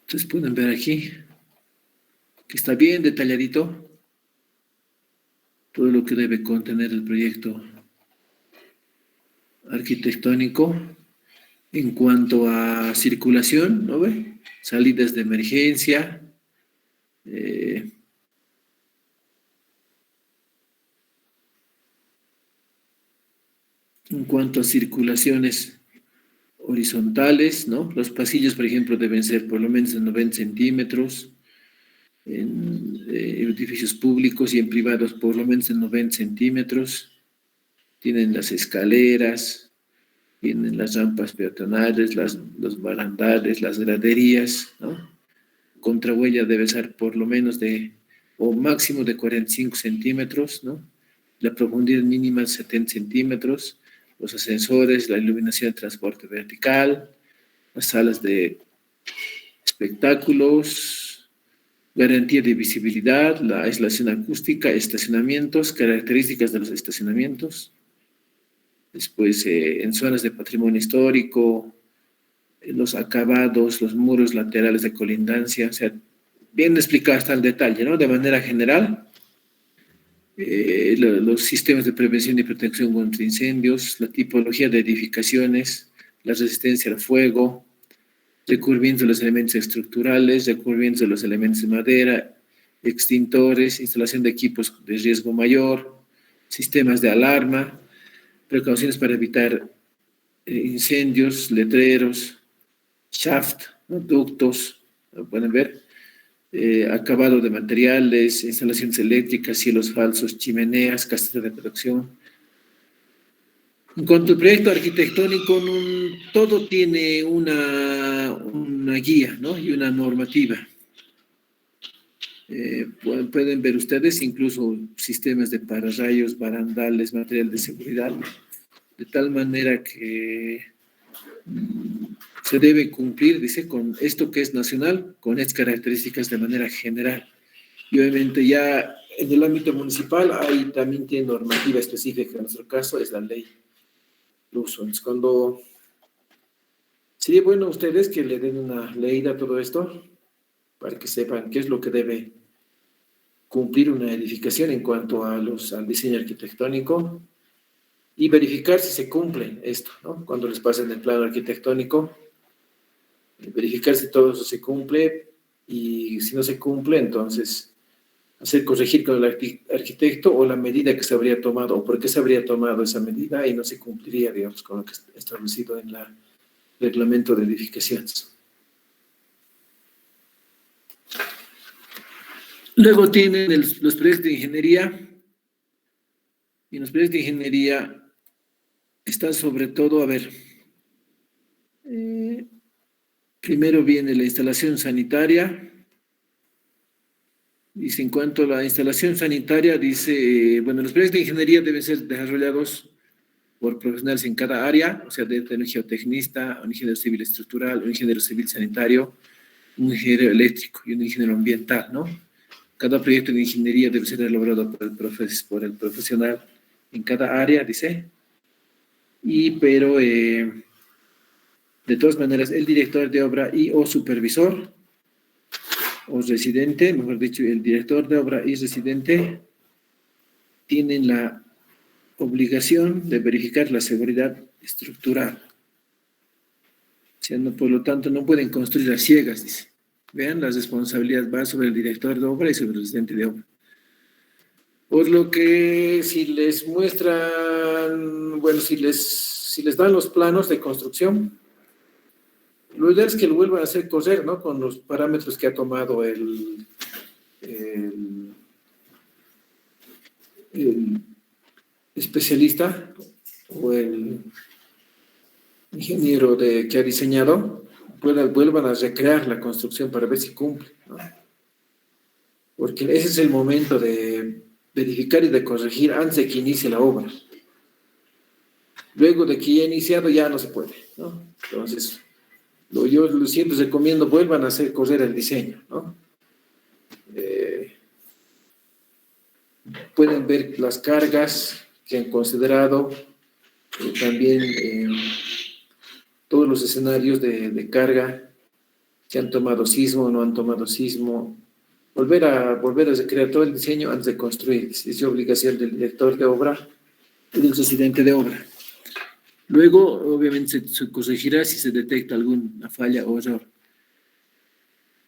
Ustedes pueden ver aquí que está bien detalladito todo lo que debe contener el proyecto arquitectónico. En cuanto a circulación, ¿no ve? Salidas de emergencia, en cuanto a circulaciones horizontales, ¿no? Los pasillos, por ejemplo, deben ser por lo menos de 90 centímetros, en edificios públicos y en privados por lo menos de 90 centímetros. Tienen las escaleras, tienen las rampas peatonales, los barandales, las graderías, ¿no? Contrahuella debe ser por lo menos o máximo de 45 centímetros, ¿no? La profundidad mínima de 70 centímetros, los ascensores, la iluminación de transporte vertical, las salas de espectáculos, garantía de visibilidad, la aislación acústica, estacionamientos, características de los estacionamientos. Después, en zonas de patrimonio histórico, los acabados, los muros laterales de colindancia, o sea, bien explicado hasta el detalle, ¿no? De manera general, los sistemas de prevención y protección contra incendios, la tipología de edificaciones, la resistencia al fuego, recubrimiento de los elementos estructurales, recubrimiento de los elementos de madera, extintores, instalación de equipos de riesgo mayor, sistemas de alarma, precauciones para evitar incendios, letreros, shaft, ¿no? Ductos, ¿lo pueden ver? Acabado de materiales, instalaciones eléctricas, cielos falsos, chimeneas, castillos de protección. En cuanto al proyecto arquitectónico, todo tiene una guía, ¿no? Y una normativa. Pueden ver ustedes incluso sistemas de pararrayos, barandales, material de seguridad, de tal manera que se debe cumplir, dice, con esto que es nacional, con estas características de manera general. Y obviamente ya en el ámbito municipal ahí también tiene normativa específica, en nuestro caso es la ley de uso. Entonces, sería bueno a ustedes que le den una leída a todo esto para que sepan qué es lo que debe cumplir una edificación en cuanto al diseño arquitectónico y verificar si se cumple esto, ¿no? Cuando les pasen el plano arquitectónico, verificar si todo eso se cumple y si no se cumple, entonces hacer corregir con el arquitecto o la medida que se habría tomado o por qué se habría tomado esa medida y no se cumpliría, digamos, con lo que está establecido en el reglamento de edificaciones. Luego tienen los proyectos de ingeniería. Y en los proyectos de ingeniería está sobre todo, a ver, primero viene la instalación sanitaria. Dice, en cuanto a la instalación sanitaria, dice, bueno, los proyectos de ingeniería deben ser desarrollados por profesionales en cada área, o sea, desde un geotecnista, un ingeniero civil estructural, un ingeniero civil sanitario, un ingeniero eléctrico y un ingeniero ambiental, ¿no? Cada proyecto de ingeniería debe ser elaborado por el profesional en cada área, dice. Pero, de todas maneras, el director de obra y o supervisor, o residente, mejor dicho, el director de obra y residente, tienen la obligación de verificar la seguridad estructural. O sea, por lo tanto, no pueden construir a ciegas, dice. Vean, la responsabilidad va sobre el director de obra y sobre el residente de obra. Por lo que si les muestran, bueno, si les dan los planos de construcción, lo ideal es que lo vuelvan a hacer correr, ¿no? Con los parámetros que ha tomado el especialista o el ingeniero que ha diseñado, vuelvan a recrear la construcción para ver si cumple, ¿no? Porque ese es el momento de verificar y de corregir antes de que inicie la obra. Luego de que ya ha iniciado ya no se puede, ¿no? Entonces, yo siempre recomiendo vuelvan a hacer correr el diseño, ¿no? Pueden ver las cargas que han considerado, también todos los escenarios de carga, si han tomado sismo o no han tomado sismo, volver a recrear todo el diseño antes de construir. Es obligación del director de obra y del residente de obra. Luego, obviamente, se corregirá si se detecta alguna falla o error.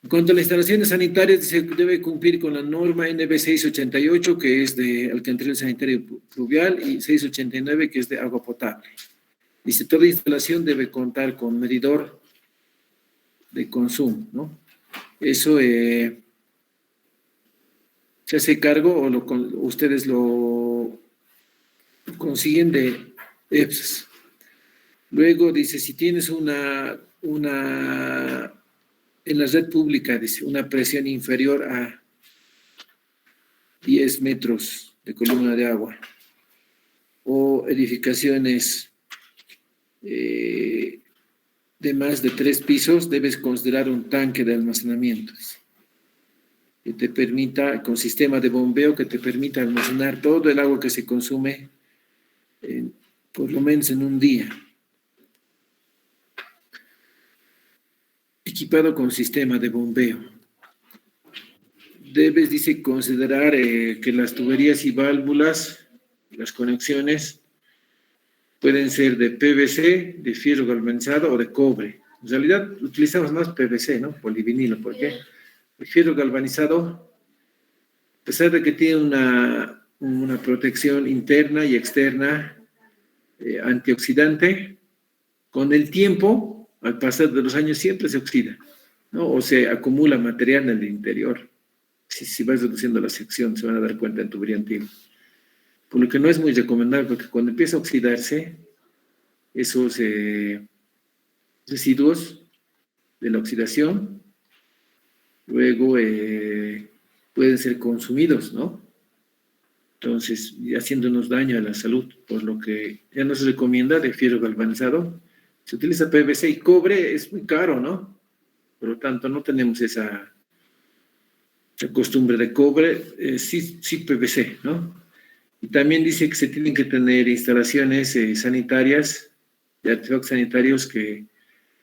En cuanto a las instalaciones sanitarias, se debe cumplir con la norma NB 688, que es de alcantarillado sanitario pluvial, y 689, que es de agua potable. Dice, toda instalación debe contar con medidor de consumo, ¿no? Eso se hace cargo o ustedes lo consiguen de EPSAS. Luego dice, si tienes en la red pública, dice, una presión inferior a 10 metros de columna de agua o edificaciones de más de 3 pisos, debes considerar un tanque de almacenamiento que te permita, con sistema de bombeo que te permita almacenar todo el agua que se consume por lo menos en un día. Equipado con sistema de bombeo. Debes, dice, considerar que las tuberías y válvulas, las conexiones, pueden ser de PVC, de fierro galvanizado o de cobre. En realidad utilizamos más PVC, ¿no? Polivinilo. ¿Por qué? El fierro galvanizado, a pesar de que tiene una protección interna y externa antioxidante, con el tiempo, al pasar de los años, siempre se oxida, ¿no? O se acumula material en el interior. Si vas reduciendo la sección, se van a dar cuenta en tubería antigua. Por lo que no es muy recomendable, porque cuando empieza a oxidarse, esos residuos de la oxidación, luego pueden ser consumidos, ¿no? Entonces, haciéndonos daño a la salud, por lo que ya no se recomienda de fierro galvanizado. Se utiliza PVC y cobre, es muy caro, ¿no? Por lo tanto, no tenemos esa costumbre de cobre, sí PVC, ¿no? Y también dice que se tienen que tener instalaciones sanitarias, de artefactos sanitarios que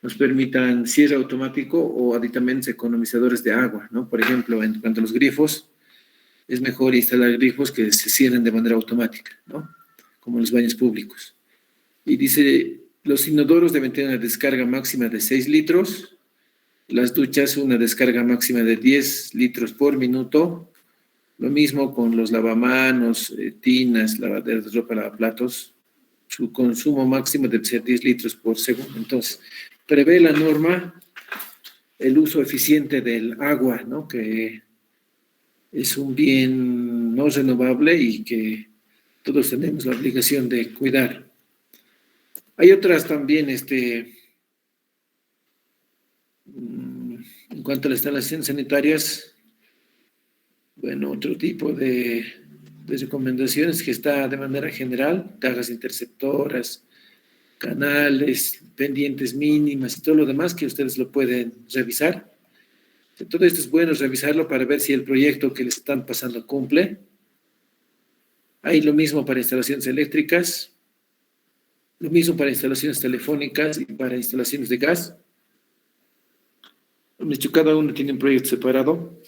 nos permitan cierre automático o aditamentos economizadores de agua, ¿no? Por ejemplo, en cuanto a los grifos, es mejor instalar grifos que se cierren de manera automática, ¿no? Como en los baños públicos. Y dice, los inodoros deben tener una descarga máxima de 6 litros, las duchas una descarga máxima de 10 litros por minuto, lo mismo con los lavamanos, tinas, lavaderas de ropa, lavaplatos, su consumo máximo debe ser 10 litros por segundo. Entonces, prevé la norma el uso eficiente del agua, ¿no? Que es un bien no renovable y que todos tenemos la obligación de cuidar. Hay otras también, en cuanto a las instalaciones sanitarias, bueno, otro tipo de recomendaciones que está de manera general, cajas interceptoras, canales, pendientes mínimas y todo lo demás que ustedes lo pueden revisar. Todo esto es bueno revisarlo para ver si el proyecto que les están pasando cumple. Hay lo mismo para instalaciones eléctricas, lo mismo para instalaciones telefónicas y para instalaciones de gas. De hecho, cada uno tiene un proyecto separado.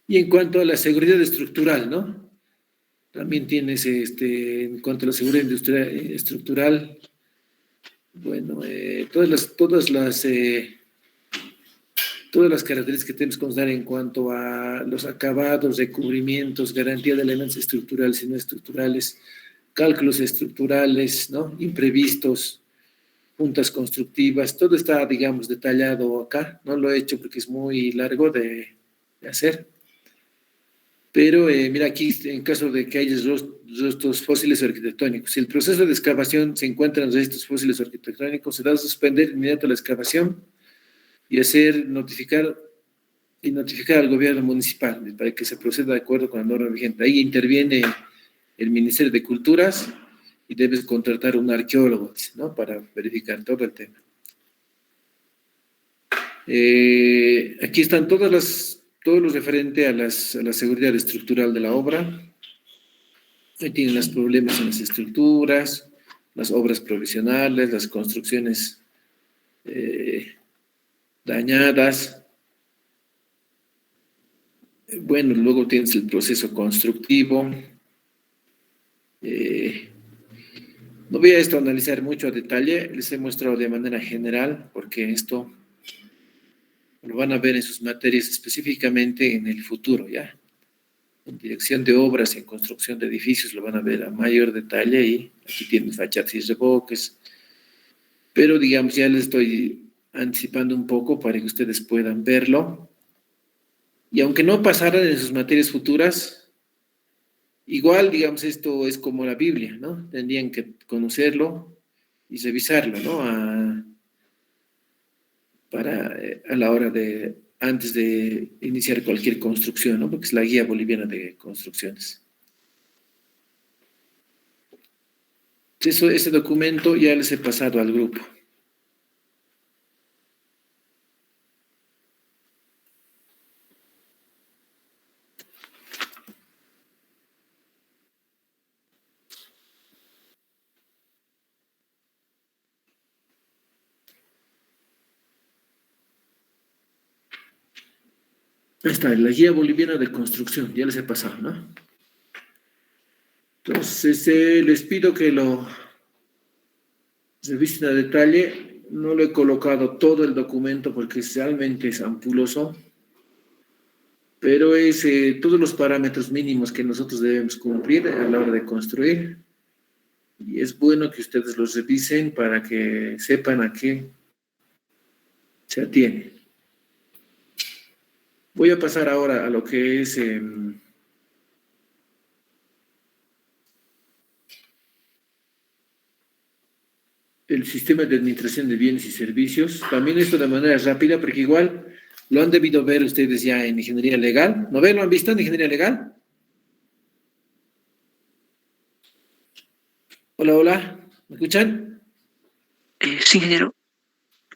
Y en cuanto a la seguridad estructural, ¿no? También tienes, en cuanto a la seguridad estructural, bueno, todas las características que tenemos que considerar en cuanto a los acabados, recubrimientos, garantía de elementos estructurales y no estructurales, cálculos estructurales, ¿no? Imprevistos, juntas constructivas, todo está, digamos, detallado acá. No lo he hecho porque es muy largo de hacer. Pero mira aquí, en caso de que haya restos fósiles arquitectónicos, si el proceso de excavación se encuentra en restos fósiles arquitectónicos, se da a suspender inmediato la excavación y notificar al gobierno municipal para que se proceda de acuerdo con la norma vigente. Ahí interviene el Ministerio de Culturas y debes contratar un arqueólogo, ¿no? Para verificar todo el tema. Aquí están todo lo referente a la seguridad estructural de la obra. Ahí tienen los problemas en las estructuras, las obras provisionales, las construcciones dañadas. Bueno, luego tienes el proceso constructivo. No voy a esto analizar mucho a detalle, les he mostrado de manera general, porque esto lo van a ver en sus materias específicamente en el futuro, ¿ya? En dirección de obras, en construcción de edificios, lo van a ver a mayor detalle y aquí tienen fachadas y revoques. Pero, digamos, ya les estoy anticipando un poco para que ustedes puedan verlo. Y aunque no pasaran en sus materias futuras, igual, digamos, esto es como la Biblia, ¿no? Tendrían que conocerlo y revisarlo, ¿no? A la hora de, antes de iniciar cualquier construcción, ¿no? Porque es la guía boliviana de construcciones. Ese documento ya les he pasado al grupo. Ahí está, la guía boliviana de construcción, ya les he pasado, ¿no? Entonces, les pido que lo revisen a detalle. No lo he colocado todo el documento porque realmente es ampuloso, pero es todos los parámetros mínimos que nosotros debemos cumplir a la hora de construir. Y es bueno que ustedes los revisen para que sepan a qué se atiene. Voy a pasar ahora a lo que es el sistema de administración de bienes y servicios. También esto de manera rápida, porque igual lo han debido ver ustedes ya en ingeniería legal. ¿No ven? ¿Lo han visto en ingeniería legal? Hola, hola. ¿Me escuchan? Sí, ingeniero.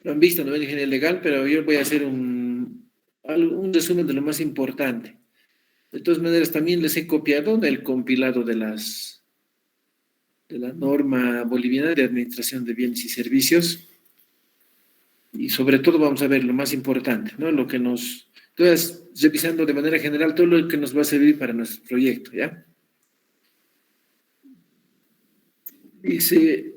Lo han visto, no ven ingeniería legal, pero yo voy a hacer un resumen de lo más importante. De todas maneras, también les he copiado del compilado de la norma boliviana de administración de bienes y servicios. Y sobre todo vamos a ver lo más importante, ¿no? Lo que nos... Entonces, revisando de manera general todo lo que nos va a servir para nuestro proyecto, ¿ya? Dice...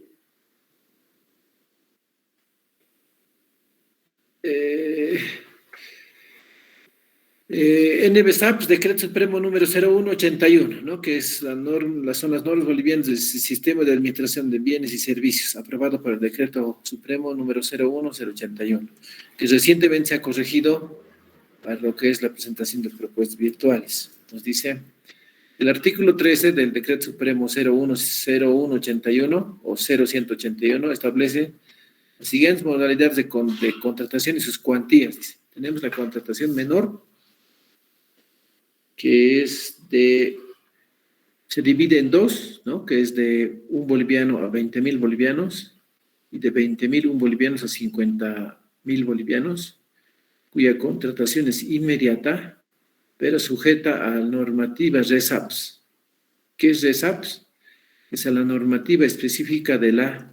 NBSAPS, Decreto Supremo número 0181, ¿no? Que es son las normas bolivianas del Sistema de Administración de Bienes y Servicios, aprobado por el Decreto Supremo número 01081, que recientemente se ha corregido para lo que es la presentación de propuestas virtuales. Nos dice, el artículo 13 del Decreto Supremo 0181 o 0181 establece las siguientes modalidades de contratación y sus cuantías. Dice, tenemos la contratación menor, que se divide en dos, ¿no? Que es de 1 boliviano a 20.000 bolivianos y de 20.000 bolivianos a 50.000 bolivianos, cuya contratación es inmediata, pero sujeta a la normativa RESAPS. ¿Qué es RESAPS? Es a la normativa específica de la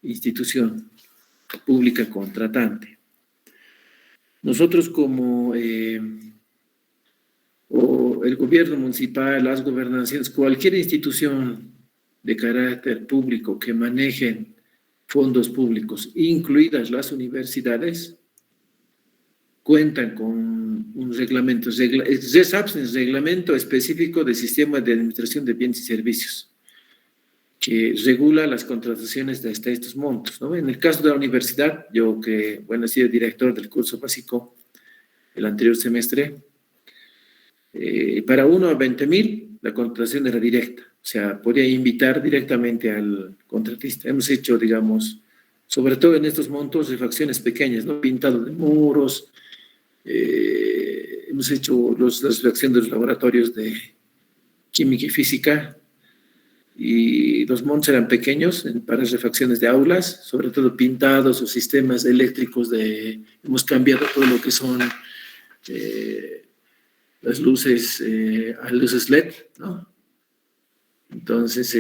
institución pública contratante. Nosotros como o el gobierno municipal, las gobernaciones, cualquier institución de carácter público que manejen fondos públicos, incluidas las universidades, cuentan con un reglamento, RESAPS es reglamento específico del Sistema de Administración de Bienes y Servicios, que regula las contrataciones de hasta estos montos, ¿no? En el caso de la universidad, yo que, bueno, he sido director del curso básico el anterior semestre, para 1 a 20.000, la contratación era directa, o sea, podía invitar directamente al contratista. Hemos hecho, digamos, sobre todo en estos montos, refacciones pequeñas, ¿no? Pintado de muros, hemos hecho las refacciones de los laboratorios de química y física, y los montos eran pequeños para refacciones de aulas, sobre todo pintados o sistemas eléctricos hemos cambiado todo lo que son las luces a luces LED, ¿no? Entonces,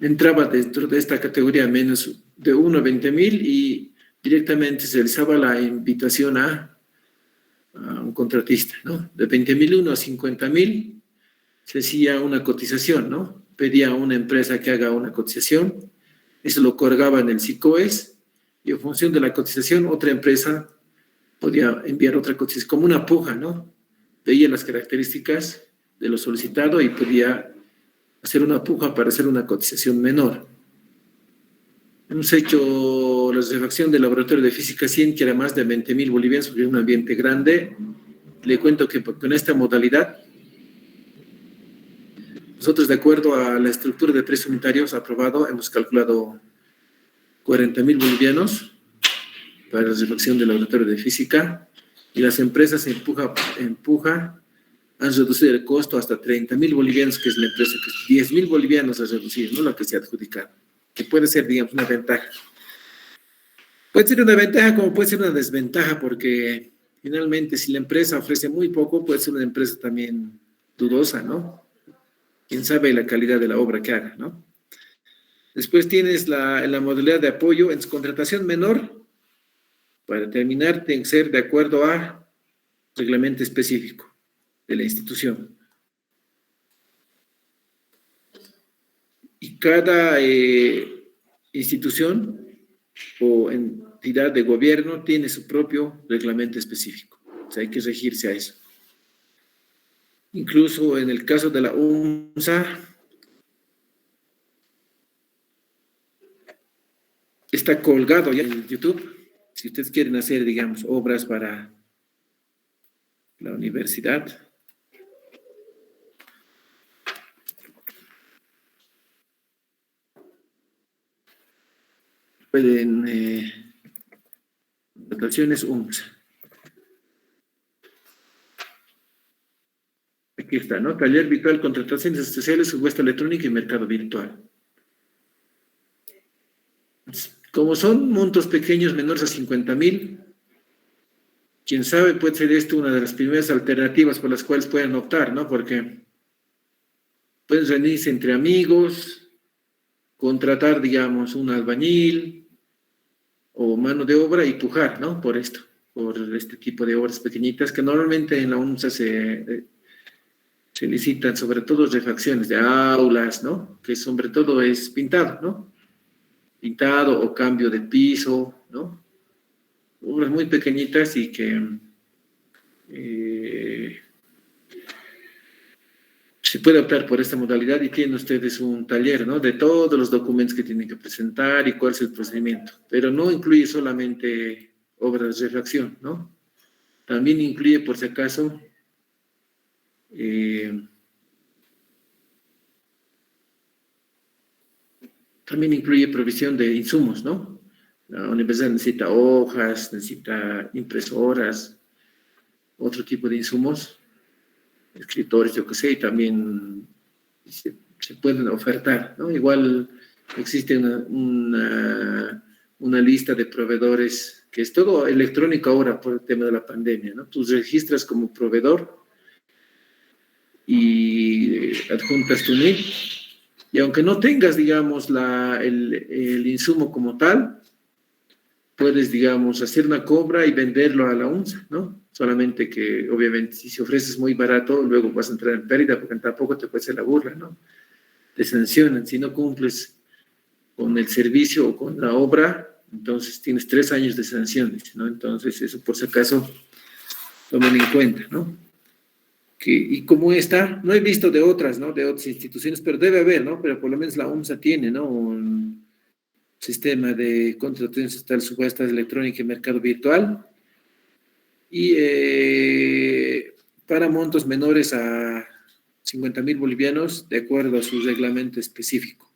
entraba dentro de esta categoría menos de 1 a 20.000 y directamente se realizaba la invitación a un contratista, ¿no? De 20.001 a 50.000 se hacía una cotización, ¿no? pedía a una empresa que haga una cotización, eso lo colgaba en el SICOES, y en función de la cotización, otra empresa podía enviar otra cotización, como una puja, ¿no? Veía las características de lo solicitado y podía hacer una puja para hacer una cotización menor. Hemos hecho la refacción del laboratorio de física 100, que era más de 20.000 bolivianos, porque es un ambiente grande. Le cuento que con esta modalidad, nosotros, de acuerdo a la estructura de precios unitarios aprobado, hemos calculado 40.000 bolivianos para la refacción del laboratorio de física, y las empresas han reducido el costo hasta 30.000 bolivianos, que es la empresa que 10.000 bolivianos ha reducido, no la que se ha adjudicado, que puede ser, digamos, una ventaja. Puede ser una ventaja como puede ser una desventaja, porque finalmente si la empresa ofrece muy poco, puede ser una empresa también dudosa, ¿no? Quién sabe la calidad de la obra que haga, ¿no? Después tienes la modalidad de apoyo en su contratación menor. Para terminar, tiene que ser de acuerdo a reglamento específico de la institución. Y cada institución o entidad de gobierno tiene su propio reglamento específico. O sea, hay que regirse a eso. Incluso en el caso de la UNSA, está colgado ya en YouTube. Si ustedes quieren hacer, digamos, obras para la universidad, pueden, contrataciones UNSA. Aquí está, ¿no? Taller virtual, contrataciones especiales, subasta electrónica y mercado virtual. Como son montos pequeños, menores a 50.000, quién sabe, puede ser esto una de las primeras alternativas por las cuales pueden optar, ¿no? Porque pueden reunirse entre amigos, contratar, digamos, un albañil o mano de obra y pujar, ¿no? Por esto, por este tipo de obras pequeñitas que normalmente en la UNSA se licitan, sobre todo refacciones de aulas, ¿no? Que sobre todo es pintado, ¿no? Pintado o cambio de piso, ¿no? Obras muy pequeñitas y que se puede optar por esta modalidad, y tienen ustedes un taller, ¿no? De todos los documentos que tienen que presentar y cuál es el procedimiento. Pero no incluye solamente obras de refacción, ¿no? También incluye, por si acaso, también incluye provisión de insumos, ¿no? La universidad necesita hojas, necesita impresoras, otro tipo de insumos, escritores, yo qué sé, y también se pueden ofertar, ¿no? Igual existe una lista de proveedores, que es todo electrónico ahora por el tema de la pandemia, ¿no? Tú registras como proveedor y adjuntas tu NIP, y aunque no tengas, digamos, el insumo como tal, puedes, digamos, hacer una compra y venderlo a la UNSA, ¿no? Solamente que, obviamente, si se ofreces muy barato, luego vas a entrar en pérdida, porque tampoco te puede hacer la burla, ¿no? Te sancionan. Si no cumples con el servicio o con la obra, entonces tienes 3 años de sanciones, ¿no? Entonces, eso por si acaso, tomen en cuenta, ¿no? Y como esta, no he visto de otras, ¿no? De otras instituciones, pero debe haber, ¿no? Pero por lo menos la UNSA tiene, ¿no? Un sistema de contratación estatal, subastas electrónica y mercado virtual, y para montos menores a 50.000 bolivianos, de acuerdo a su reglamento específico.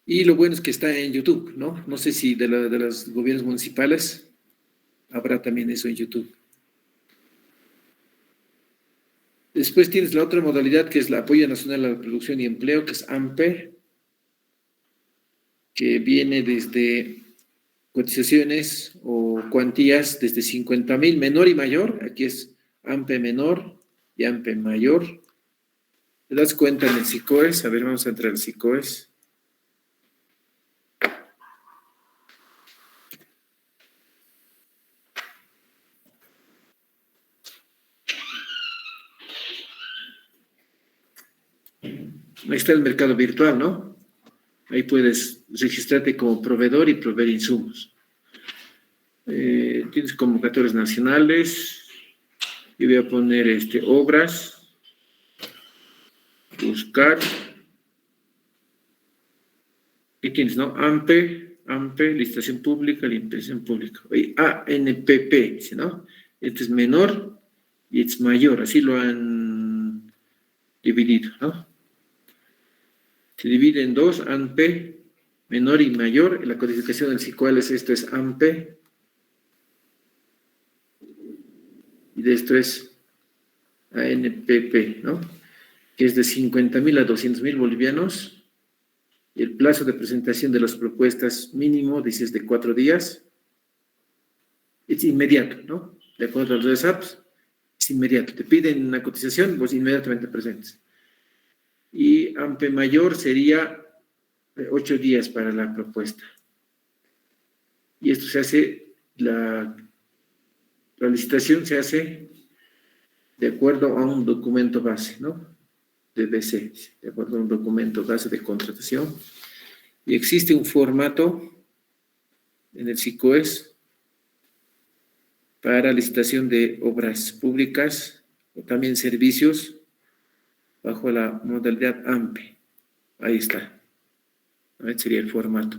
Y lo bueno es que está en YouTube, ¿no? No sé si de los gobiernos municipales habrá también eso en YouTube. Después tienes la otra modalidad, que es el Apoyo Nacional a la Producción y Empleo, que es AMPE, que viene desde cotizaciones o cuantías desde 50.000, menor y mayor. Aquí es AMPE menor y AMPE mayor. ¿Te das cuenta en el SICOES? A ver, vamos a entrar al SICOES. Ahí está el mercado virtual, ¿no? Ahí puedes registrarte como proveedor y proveer insumos. Tienes convocatorias nacionales. Yo voy a poner obras, buscar. ¿Qué tienes, no? AMPE, licitación pública, licitación pública. Oye, ANPP, dice, ¿no? Este es menor y este es mayor, así lo han dividido, ¿no? Se divide en dos, ANPE, menor y mayor. En la codificación del SICUAL esto es AMPE. Y de esto es ANPP, ¿no? Que es de 50.000 a 200.000 bolivianos. Y el plazo de presentación de las propuestas mínimo, dices, de 4 días. Es inmediato, ¿no? De acuerdo a los SAPs, es inmediato. Te piden una cotización, vos inmediatamente presentes. Y AMPE mayor sería 8 días para la propuesta. Y esto se hace, la licitación se hace de acuerdo a un documento base, ¿no? De BC, de acuerdo a un documento base de contratación. Y existe un formato en el SICOES para licitación de obras públicas o también servicios bajo la modalidad AMPE. Ahí está. Ahí sería el formato.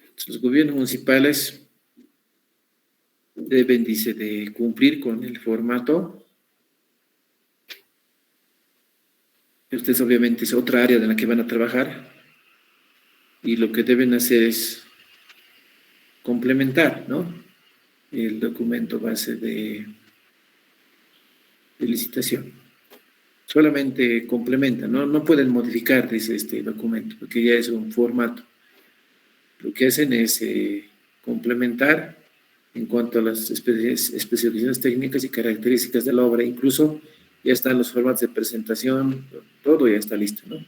Entonces, los gobiernos municipales deben, dice, de cumplir con el formato. Ustedes obviamente es otra área de la que van a trabajar y lo que deben hacer es complementar, ¿no? El documento base de licitación. Solamente complementan, ¿no? No pueden modificar, dice este documento, porque ya es un formato. Lo que hacen es complementar en cuanto a las especificaciones técnicas y características de la obra. Incluso ya están los formatos de presentación, todo ya está listo, ¿no?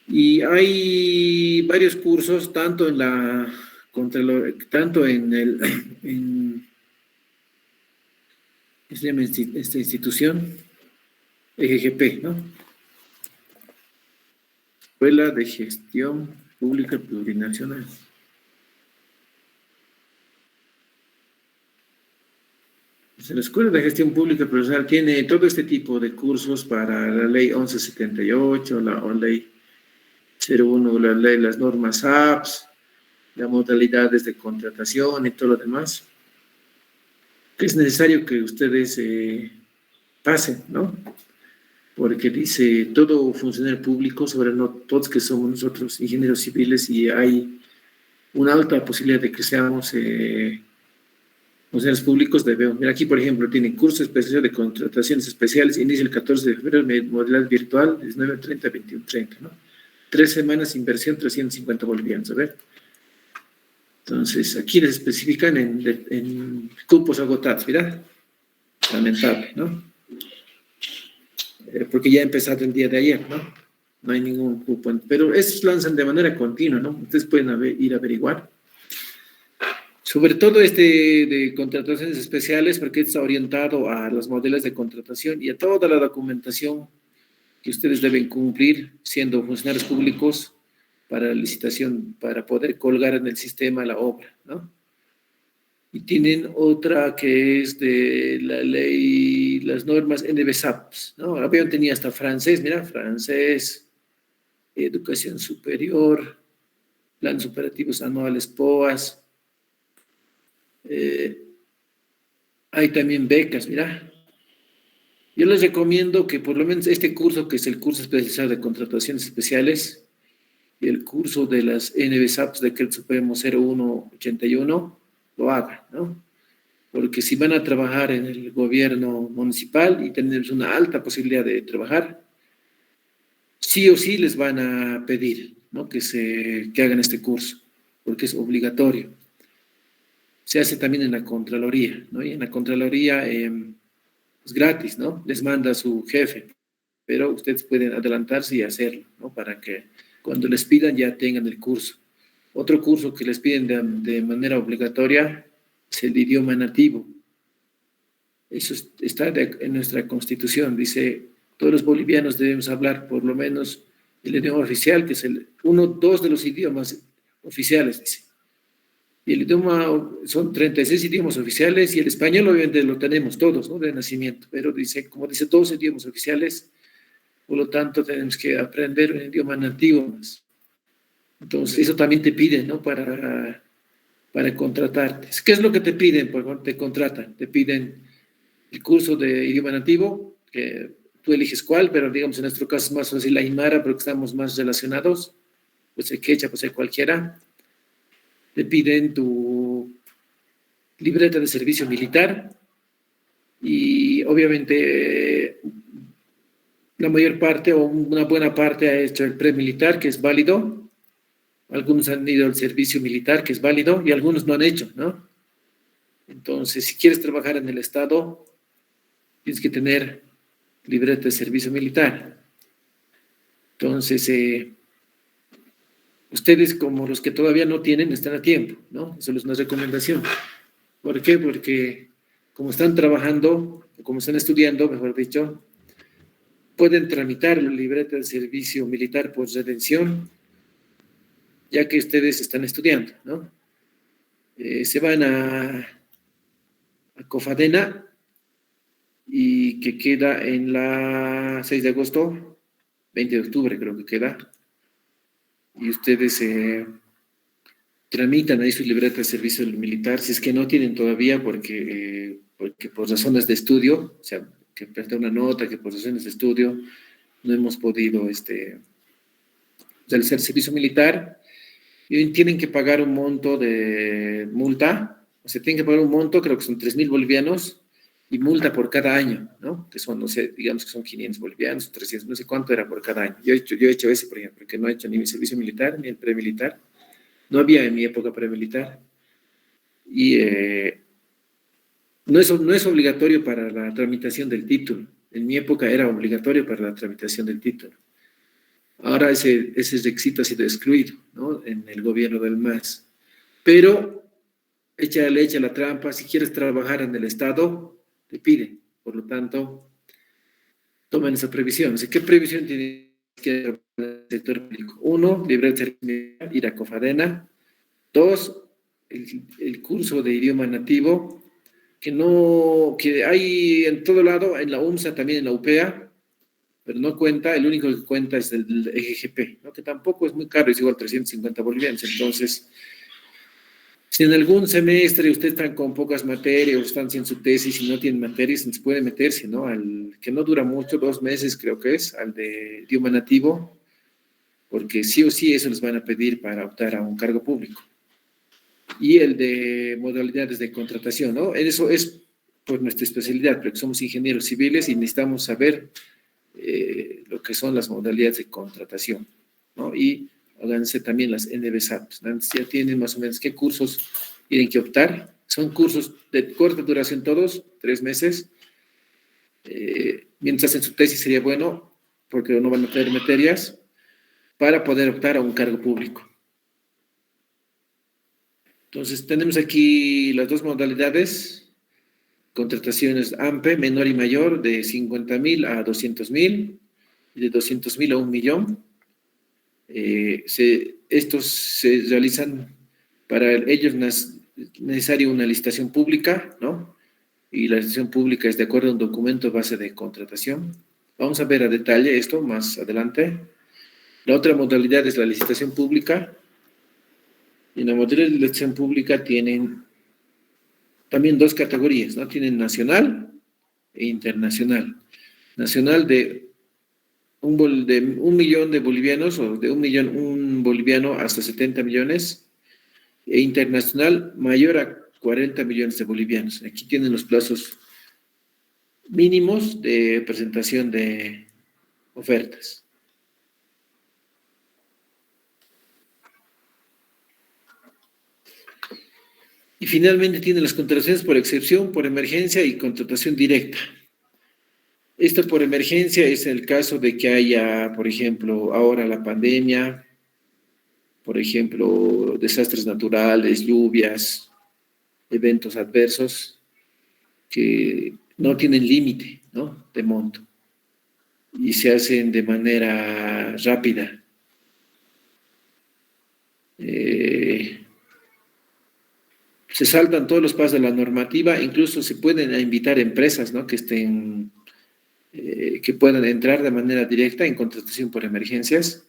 Y hay varios cursos, tanto en la tanto en el ¿qué se llama esta institución? EGGP, ¿no? Escuela de Gestión Pública Plurinacional. La Escuela de Gestión Pública Plurinacional tiene todo este tipo de cursos para la ley 1178, la ley 01, la ley, las normas APS, las modalidades de contratación y todo lo demás. Que es necesario que ustedes pasen, ¿no? Porque dice todo funcionario público, sobre no todos que somos nosotros ingenieros civiles, y hay una alta posibilidad de que seamos funcionarios públicos. Debemos, mira, aquí por ejemplo tienen curso especial de contrataciones especiales, inicia el 14 de febrero, modalidad virtual, 19:30 a 21:30, ¿no? 3 semanas, inversión 350 bolivianos, a ver. Entonces, aquí les especifican en cupos agotados, mira, lamentable, ¿no? Porque ya ha empezado el día de ayer, ¿no? No hay ningún cupo, pero estos lanzan de manera continua, ¿no? Ustedes pueden ir a averiguar. Sobre todo de contrataciones especiales, porque está orientado a los modelos de contratación y a toda la documentación que ustedes deben cumplir siendo funcionarios públicos para la licitación, para poder colgar en el sistema la obra, ¿no? Y tienen otra que es de la ley, las normas NBSAPS, ¿no? Habían tenía hasta francés, mira, francés, educación superior, planes operativos anuales POAS. Hay también becas, mira. Yo les recomiendo que por lo menos este curso, que es el curso especializado de contrataciones especiales, y el curso de las NBSAPS, Decreto Supremo 0181, lo hagan, ¿no? Porque si van a trabajar en el gobierno municipal y tenemos una alta posibilidad de trabajar, sí o sí les van a pedir, ¿no? Que hagan este curso, porque es obligatorio. Se hace también en la Contraloría, ¿no? Y en la Contraloría es gratis, ¿no? Les manda su jefe, pero ustedes pueden adelantarse y hacerlo, ¿no? Para que cuando les pidan ya tengan el curso. Otro curso que les piden de manera obligatoria es el idioma nativo. Eso está en nuestra Constitución, dice Todos los bolivianos debemos hablar por lo menos el idioma oficial, que es dos de los idiomas oficiales, dice. Y el idioma, son 36 idiomas oficiales y el español obviamente lo tenemos todos, ¿no? De nacimiento, pero dice, como dice, todos idiomas oficiales, por lo tanto tenemos que aprender un idioma nativo más. Entonces, eso también te piden, ¿no? Para contratarte. ¿Qué es lo que te piden cuando te contratan? Te piden el curso de idioma nativo, que tú eliges cuál, pero digamos en nuestro caso es más fácil la Aymara, porque estamos más relacionados, pues el quechua, pues el cualquiera. Te piden tu libreta de servicio militar y obviamente la mayor parte o una buena parte ha hecho el premilitar, que es válido. Algunos han ido al servicio militar, que es válido, y algunos no han hecho, ¿no? Entonces, si quieres trabajar en el Estado, tienes que tener libreta de servicio militar. Entonces, ustedes, como los que todavía no tienen, están a tiempo, ¿no? Eso es una recomendación. ¿Por qué? Porque como están trabajando, como están estudiando, mejor dicho, pueden tramitar la libreta de servicio militar por redención, ya que ustedes están estudiando, ¿no? Se van a Cofadena, y que queda en la 6 de agosto, 20 de octubre creo que queda, y ustedes tramitan ahí su libreta de servicio militar, si es que no tienen todavía, porque por razones de estudio, o sea, que presté una nota, que por razones de estudio no hemos podido realizar servicio militar, y tienen que pagar un monto de multa, o sea, tienen que pagar un monto, creo que son 3.000 bolivianos, y multa por cada año, ¿no? Que son, no sé, digamos que son 500 bolivianos, 300, no sé cuánto era por cada año. Yo he hecho ese, por ejemplo, porque no he hecho ni mi servicio militar, ni el premilitar. No había en mi época premilitar. Y no es obligatorio para la tramitación del título. En mi época era obligatorio para la tramitación del título. Ahora ese requisito ha sido excluido, ¿no? En el gobierno del MAS. Pero echa la trampa, si quieres trabajar en el Estado, te piden. Por lo tanto, tomen esa previsión. Así, ¿qué previsión tiene que el sector público? Uno, libre de servicio, ir a Cofadena. Dos, el curso de idioma nativo, que hay en todo lado, en la UMSA, también en la UPEA, pero no cuenta, el único que cuenta es el EGGP, ¿no? Que tampoco es muy caro, es igual 350 bolivianos. Entonces, si en algún semestre ustedes están con pocas materias o están sin su tesis y no tienen materias, se puede meterse, ¿no? Al que no dura mucho, 2 meses creo que es, al de idioma nativo, porque sí o sí eso les van a pedir para optar a un cargo público. Y el de modalidades de contratación, ¿no? Eso es por nuestra especialidad, porque somos ingenieros civiles y necesitamos saber lo que son las modalidades de contratación, ¿no? Y háganse también las NBSAP. Ya tienen más o menos qué cursos tienen que optar. Son cursos de corta duración todos, 3 meses. Mientras en su tesis sería bueno, porque no van a tener materias, para poder optar a un cargo público. Entonces, tenemos aquí las dos modalidades. Contrataciones AMPE, menor y mayor, de 50.000 a 200.000, y de 200.000 a 1.000.000. Estos se realizan, para ellos es necesaria una licitación pública, ¿no? Y la licitación pública es de acuerdo a un documento base de contratación. Vamos a ver a detalle esto más adelante. La otra modalidad es la licitación pública. Y en la modalidad de licitación pública tienen también 2 categorías, ¿no? Tienen nacional e internacional. Nacional de 1.000.000 de bolivianos, o de 1.000.000, un boliviano hasta 70 millones, e internacional mayor a 40 millones de bolivianos. Aquí tienen los plazos mínimos de presentación de ofertas. Y finalmente tienen las contrataciones por excepción, por emergencia y contratación directa. Esto por emergencia es el caso de que haya, por ejemplo, ahora la pandemia, por ejemplo, desastres naturales, lluvias, eventos adversos que no tienen límite, ¿no? De monto. y se hacen de manera rápida. Se saltan todos los pasos de la normativa, incluso se pueden invitar empresas, ¿no?, que estén, que puedan entrar de manera directa en contratación por emergencias.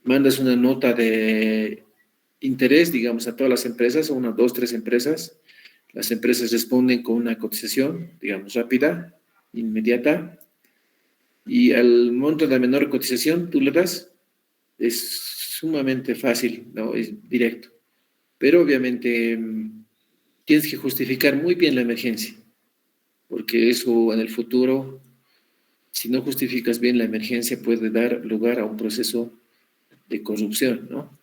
Mandas una nota de interés, digamos, a todas las empresas, una, dos, tres empresas. Las empresas responden con una cotización, digamos, rápida, inmediata, y al monto de menor cotización tú le das. Es sumamente fácil, ¿no?, es directo. Pero obviamente tienes que justificar muy bien la emergencia, porque eso en el futuro, si no justificas bien la emergencia, puede dar lugar a un proceso de corrupción, ¿no?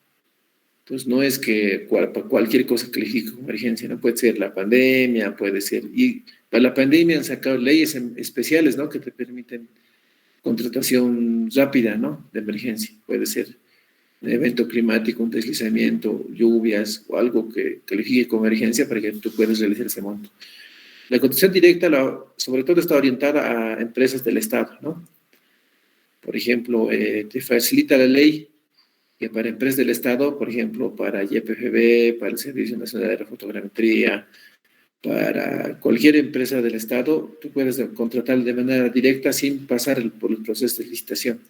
Entonces no es que cualquier cosa califique como emergencia, ¿no? Puede ser la pandemia, puede ser, y para la pandemia han sacado leyes especiales, ¿no?, que te permiten contratación rápida, ¿no?, de emergencia. Puede ser un evento climático, un deslizamiento, lluvias o algo que califique como emergencia para que tú puedas realizar ese monto. La cotización directa, sobre todo, está orientada a empresas del Estado, ¿no? Por ejemplo, te facilita la ley que para empresas del Estado, por ejemplo, para YPFB, para el Servicio Nacional de Fotogrametría, para cualquier empresa del Estado, tú puedes contratar de manera directa sin pasar por el proceso de licitación.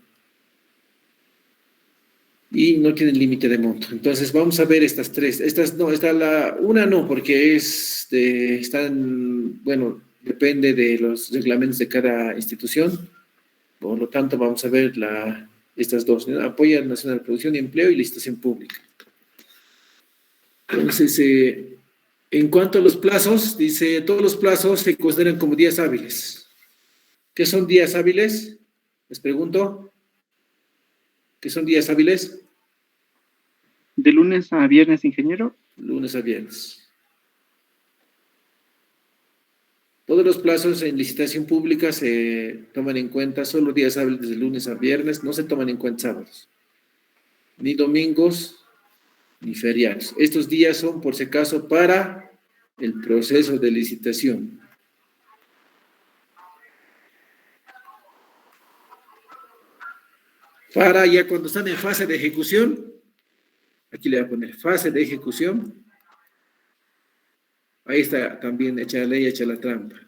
Y no tienen límite de monto. Entonces vamos a ver estas tres. Una no, porque bueno, depende de los reglamentos de cada institución. Por lo tanto, vamos a ver estas dos, ¿no? Apoyo nacional de producción y empleo y licitación pública. Entonces, en cuanto a los plazos, dice, todos los plazos se consideran como días hábiles. ¿Qué son días hábiles? Les pregunto. ¿Qué son días hábiles? ¿De lunes a viernes, ingeniero? Lunes a viernes. Todos los plazos en licitación pública se toman en cuenta, solo días hábiles de lunes a viernes, no se toman en cuenta sábados, ni domingos, ni feriados. Estos días son, por si acaso, para el proceso de licitación. Para ya cuando están en fase de ejecución, aquí le voy a poner fase de ejecución. Ahí está también hecha la ley, hecha la trampa.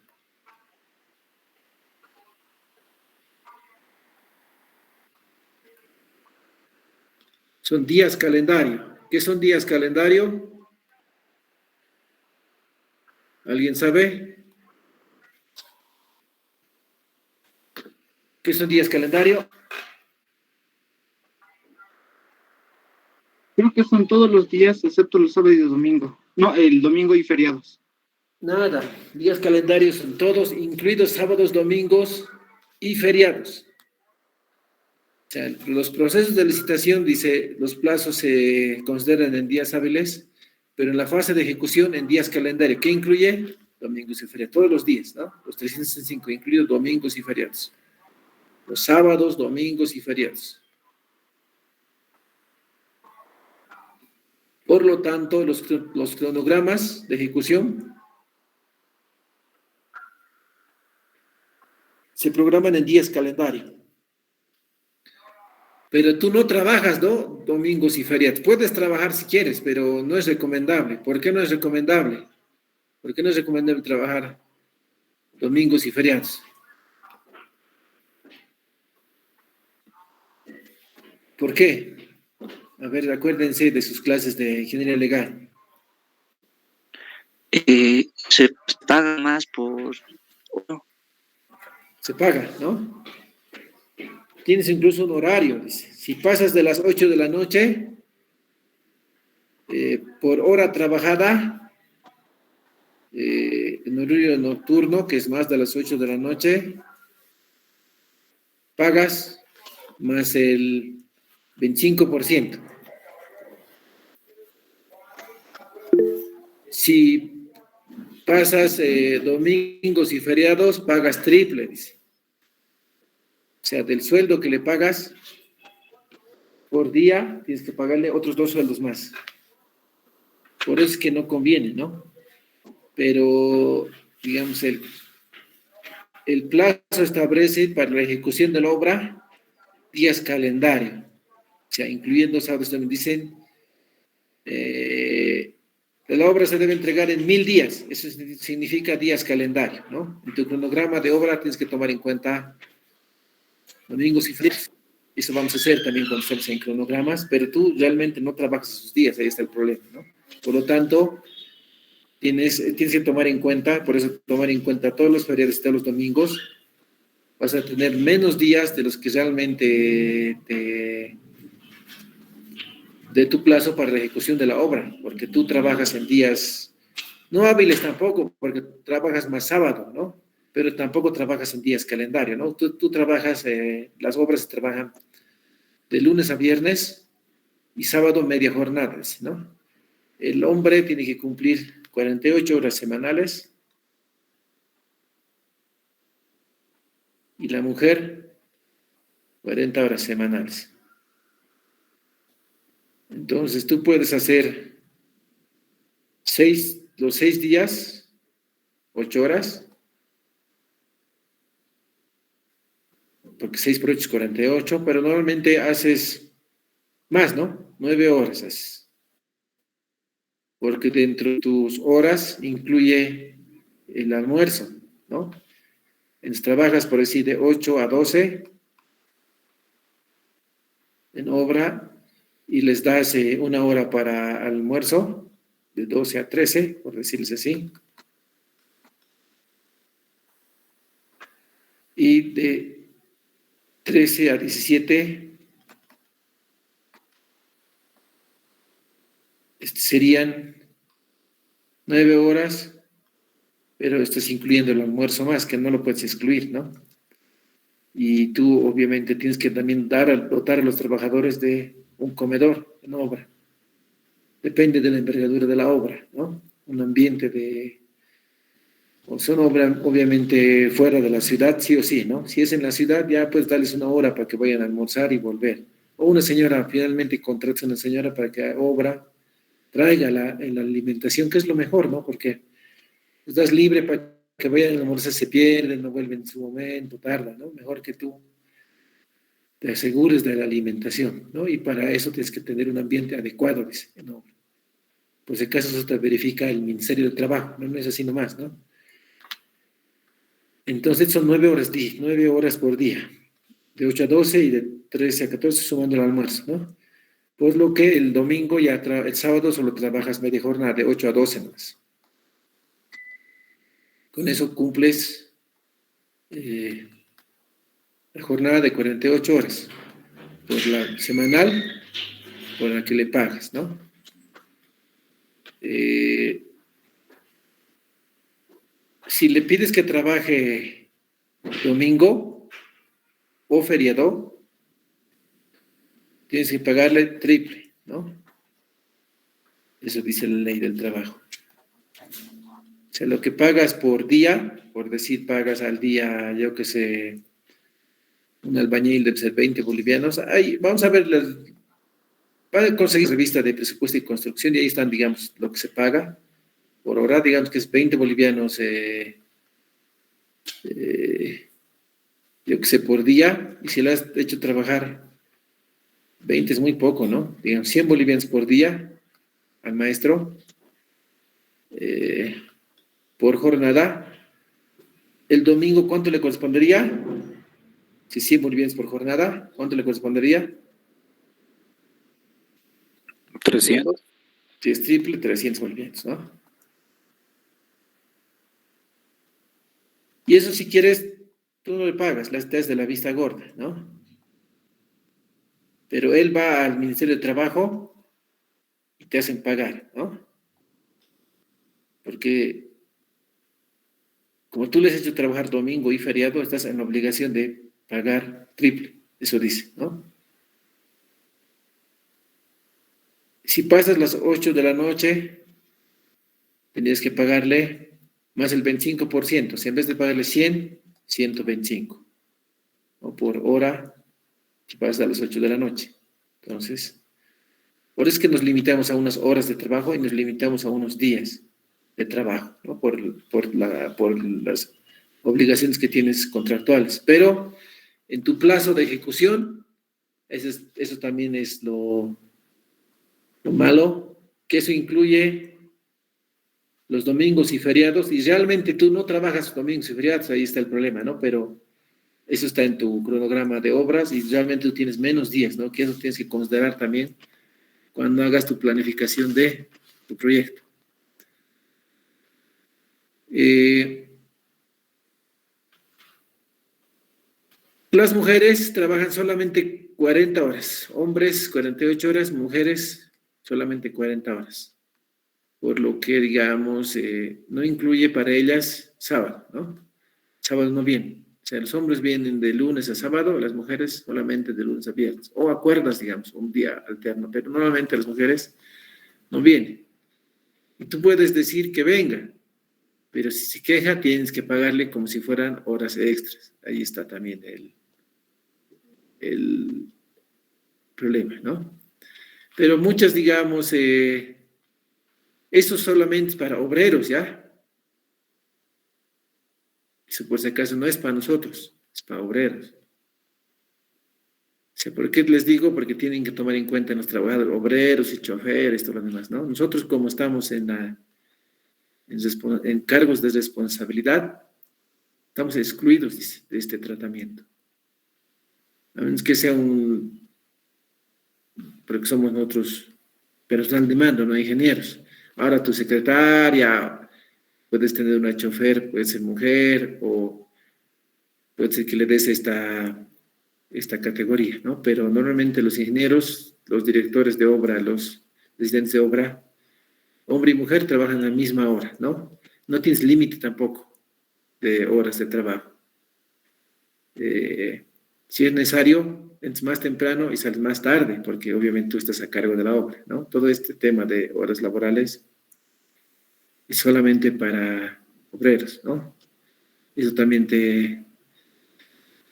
Son días calendario. ¿Qué son días calendario? ¿Alguien sabe? ¿Qué son días calendario? Creo que son todos los días excepto los sábados y el domingo. No, el domingo y feriados. Nada, días calendarios son todos, incluidos sábados, domingos y feriados. O sea, los procesos de licitación, dice, los plazos se consideran en días hábiles, pero en la fase de ejecución en días calendario. ¿Qué incluye? Domingos y feriados, todos los días, ¿no? Los 365, incluidos domingos y feriados. Los sábados, domingos y feriados. Por lo tanto, los cronogramas de ejecución se programan en días calendario. Pero tú no trabajas, ¿no?, domingos y feriados. Puedes trabajar si quieres, pero no es recomendable. ¿Por qué no es recomendable? ¿Por qué no es recomendable trabajar domingos y feriados? ¿Por qué? A ver, acuérdense de sus clases de ingeniería legal. Se paga más por... Se paga, ¿no? Tienes incluso un horario, dice. Si pasas de las 8 de la noche, por hora trabajada, en horario nocturno, que es más de las 8 de la noche, pagas más el 25%. Si pasas domingos y feriados, pagas triple, dice. O sea, del sueldo que le pagas por día, tienes que pagarle otros 2 sueldos más. Por eso es que no conviene, ¿no? Pero, digamos, el plazo establece para la ejecución de la obra días calendario, o sea, incluyendo sábados también dicen, la obra se debe entregar en 1000 días, eso significa días calendario, ¿no? En tu cronograma de obra tienes que tomar en cuenta domingos y feriados. Eso vamos a hacer también cuando estemos en cronogramas, pero tú realmente no trabajas esos días, ahí está el problema, ¿no? Por lo tanto, tienes que tomar en cuenta, por eso tomar en cuenta todos los feriados y todos los domingos, vas a tener menos días de los que realmente de tu plazo para la ejecución de la obra, porque tú trabajas en días no hábiles tampoco, porque trabajas más sábado, ¿no? Pero tampoco trabajas en días calendario, ¿no? Tú trabajas, las obras se trabajan de lunes a viernes y sábado media jornada, ¿no? El hombre tiene que cumplir 48 horas semanales y la mujer 40 horas semanales. Entonces tú puedes hacer los 6 días, 8 horas, porque 6 por 8 es 48, pero normalmente haces más, ¿no? 9 horas haces. Porque dentro de tus horas incluye el almuerzo, ¿no? Entonces trabajas, por decir, de 8 a 12 en obra y les das una hora para almuerzo, de 12 a 13, por decirles así. Y de 13 a 17 serían 9 horas, pero esto es incluyendo el almuerzo más, que no lo puedes excluir, ¿no? Y tú obviamente tienes que también dotar a los trabajadores de un comedor en obra. Depende de la envergadura de la obra, ¿no? Un ambiente o son obras obviamente fuera de la ciudad, sí o sí, ¿no? Si es en la ciudad, ya puedes darles una hora para que vayan a almorzar y volver. O una señora, finalmente contratas a una señora para que obra traiga la alimentación, que es lo mejor, ¿no? Porque estás libre para que vayan a almorzar, se pierden, no vuelven en su momento, tarda, ¿no? Mejor que tú te asegures de la alimentación, ¿no? Y para eso tienes que tener un ambiente adecuado, dice, ¿no? Por si acaso eso te verifica el Ministerio del Trabajo, no es así nomás, ¿no? Entonces son 9 horas, 9 horas por día, de 8 a 12 y de 13 a 14 sumando el almuerzo, ¿no? Por lo que el domingo el sábado solo trabajas media jornada, de 8 a 12 más. Con eso cumples la jornada de 48 horas por la semanal por la que le pagas, ¿no? Si le pides que trabaje domingo o feriado, tienes que pagarle triple, ¿no? Eso dice la ley del trabajo. O sea, lo que pagas por día, por decir, pagas al día, yo qué sé, un albañil debe ser 20 bolivianos. Ahí, vamos a ver, va a conseguir revista de presupuesto y construcción y ahí están, digamos, lo que se paga por hora, digamos que es 20 bolivianos, yo qué sé, por día, y si le has hecho trabajar 20 es muy poco, ¿no? Digamos, 100 bolivianos por día al maestro, por jornada. El domingo, ¿cuánto le correspondería? Si 100 bolivianos por jornada, ¿cuánto le correspondería? 300. Si es triple, 300 bolivianos, ¿no? Y eso si quieres, tú no le pagas, las estás de la vista gorda, ¿no? Pero él va al Ministerio de Trabajo y te hacen pagar, ¿no? Porque como tú les has hecho trabajar domingo y feriado, estás en la obligación de pagar triple, eso dice, ¿no? Si pasas las 8 de la noche, tendrías que pagarle más el 25%, si en vez de pagarle 100, 125, o por hora, si pasas a las 8 de la noche. Entonces, por eso es que nos limitamos a unas horas de trabajo y nos limitamos a unos días de trabajo, ¿no? Por obligaciones que tienes contractuales. Pero en tu plazo de ejecución, eso también es lo malo, que eso incluye los domingos y feriados, y realmente tú no trabajas domingos y feriados, ahí está el problema, ¿no? Pero eso está en tu cronograma de obras y realmente tú tienes menos días, ¿no? Que eso tienes que considerar también cuando hagas tu planificación de tu proyecto. Las mujeres trabajan solamente 40 horas, hombres 48 horas, mujeres solamente 40 horas, por lo que, digamos, no incluye para ellas sábado, ¿no? Sábado no vienen. O sea, los hombres vienen de lunes a sábado, las mujeres solamente de lunes a viernes, o acuerdas, digamos, un día alterno, pero normalmente las mujeres no vienen. Y tú puedes decir que venga, pero si se queja, tienes que pagarle como si fueran horas extras. Ahí está también el problema, ¿no? Pero muchas, digamos, eso solamente es para obreros, ¿ya? Eso por si acaso no es para nosotros, es para obreros. O sea, ¿por qué les digo? Porque tienen que tomar en cuenta los trabajadores, obreros y choferes, todo lo demás, ¿no? Nosotros como estamos en cargos de responsabilidad, estamos excluidos de este tratamiento. A menos que sea porque somos nosotros personal de mando, no ingenieros. Ahora tu secretaria, puedes tener una chofer, puede ser mujer, o puede ser que le des esta categoría, ¿no? Pero normalmente los ingenieros, los directores de obra, los residentes de obra, hombre y mujer trabajan a la misma hora, ¿no? No tienes límite tampoco de horas de trabajo. Si es necesario, entras más temprano y sales más tarde, porque obviamente tú estás a cargo de la obra, ¿no? Todo este tema de horas laborales es solamente para obreros, ¿no? Eso también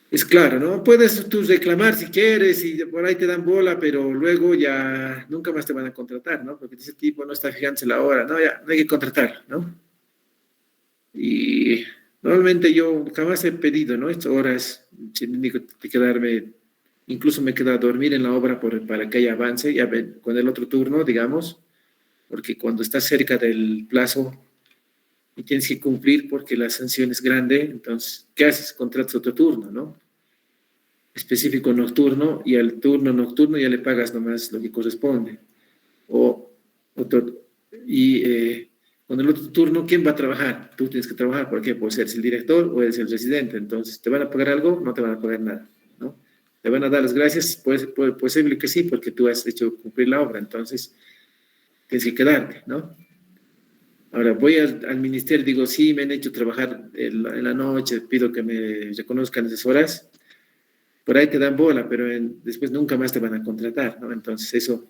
es claro, ¿no? Puedes tú reclamar si quieres y por ahí te dan bola, pero luego ya nunca más te van a contratar, ¿no? Porque ese tipo no está fijándose la hora, no, ya, no hay que contratarlo, ¿no? Y normalmente yo jamás he pedido, ¿no? Estas horas, digo, de quedarme, incluso me he quedado a dormir en la obra para que haya avance, ya ven, con el otro turno, digamos, porque cuando estás cerca del plazo y tienes que cumplir porque la sanción es grande, entonces, ¿qué haces? Contratas otro turno, ¿no? Específico nocturno, y al turno nocturno ya le pagas nomás lo que corresponde. O otro, y con el otro turno, ¿quién va a trabajar? Tú tienes que trabajar, ¿por qué? Pues eres el director o eres el residente, entonces, ¿te van a pagar algo? No te van a pagar nada, ¿no? ¿Te van a dar las gracias? Pues, posible que sí, porque tú has hecho cumplir la obra, entonces tienes que quedarte, ¿no? Ahora voy al ministerio, digo, sí, me han hecho trabajar en la noche, pido que me reconozcan esas horas, por ahí te dan bola, pero después nunca más te van a contratar, ¿no? Entonces eso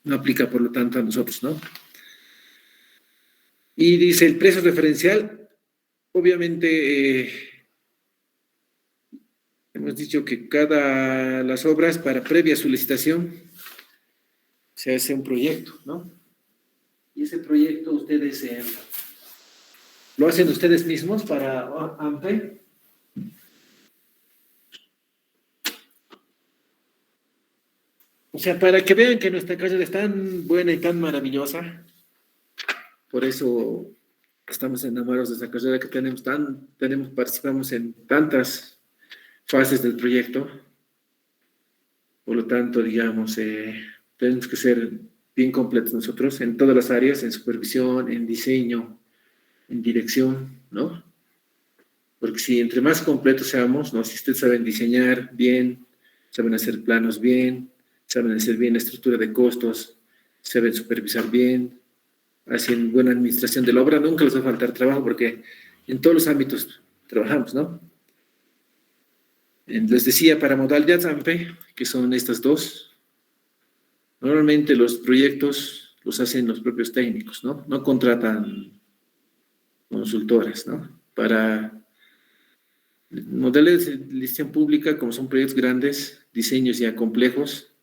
no aplica, por lo tanto, a nosotros, ¿no? Y dice el precio referencial, obviamente hemos dicho que las obras para previa solicitación se hace un proyecto, ¿no? Y ese proyecto ustedes lo hacen ustedes mismos para AMPE. O sea, para que vean que nuestra carrera es tan buena y tan maravillosa, por eso estamos enamorados de esta carrera que participamos en tantas fases del proyecto. Por lo tanto, digamos, tenemos que ser bien completos nosotros en todas las áreas, en supervisión, en diseño, en dirección, ¿no? Porque si entre más completos seamos, ¿no? Si ustedes saben diseñar bien, saben hacer planos bien, saben hacer bien la estructura de costos, saben supervisar bien, hacen buena administración de la obra, nunca les va a faltar trabajo porque en todos los ámbitos trabajamos, ¿no? Les decía, para modalidad AMPE, que son estas dos, normalmente los proyectos los hacen los propios técnicos, ¿no? No contratan consultoras, ¿no? Para modelos de licitación pública, como son proyectos grandes, diseños ya complejos,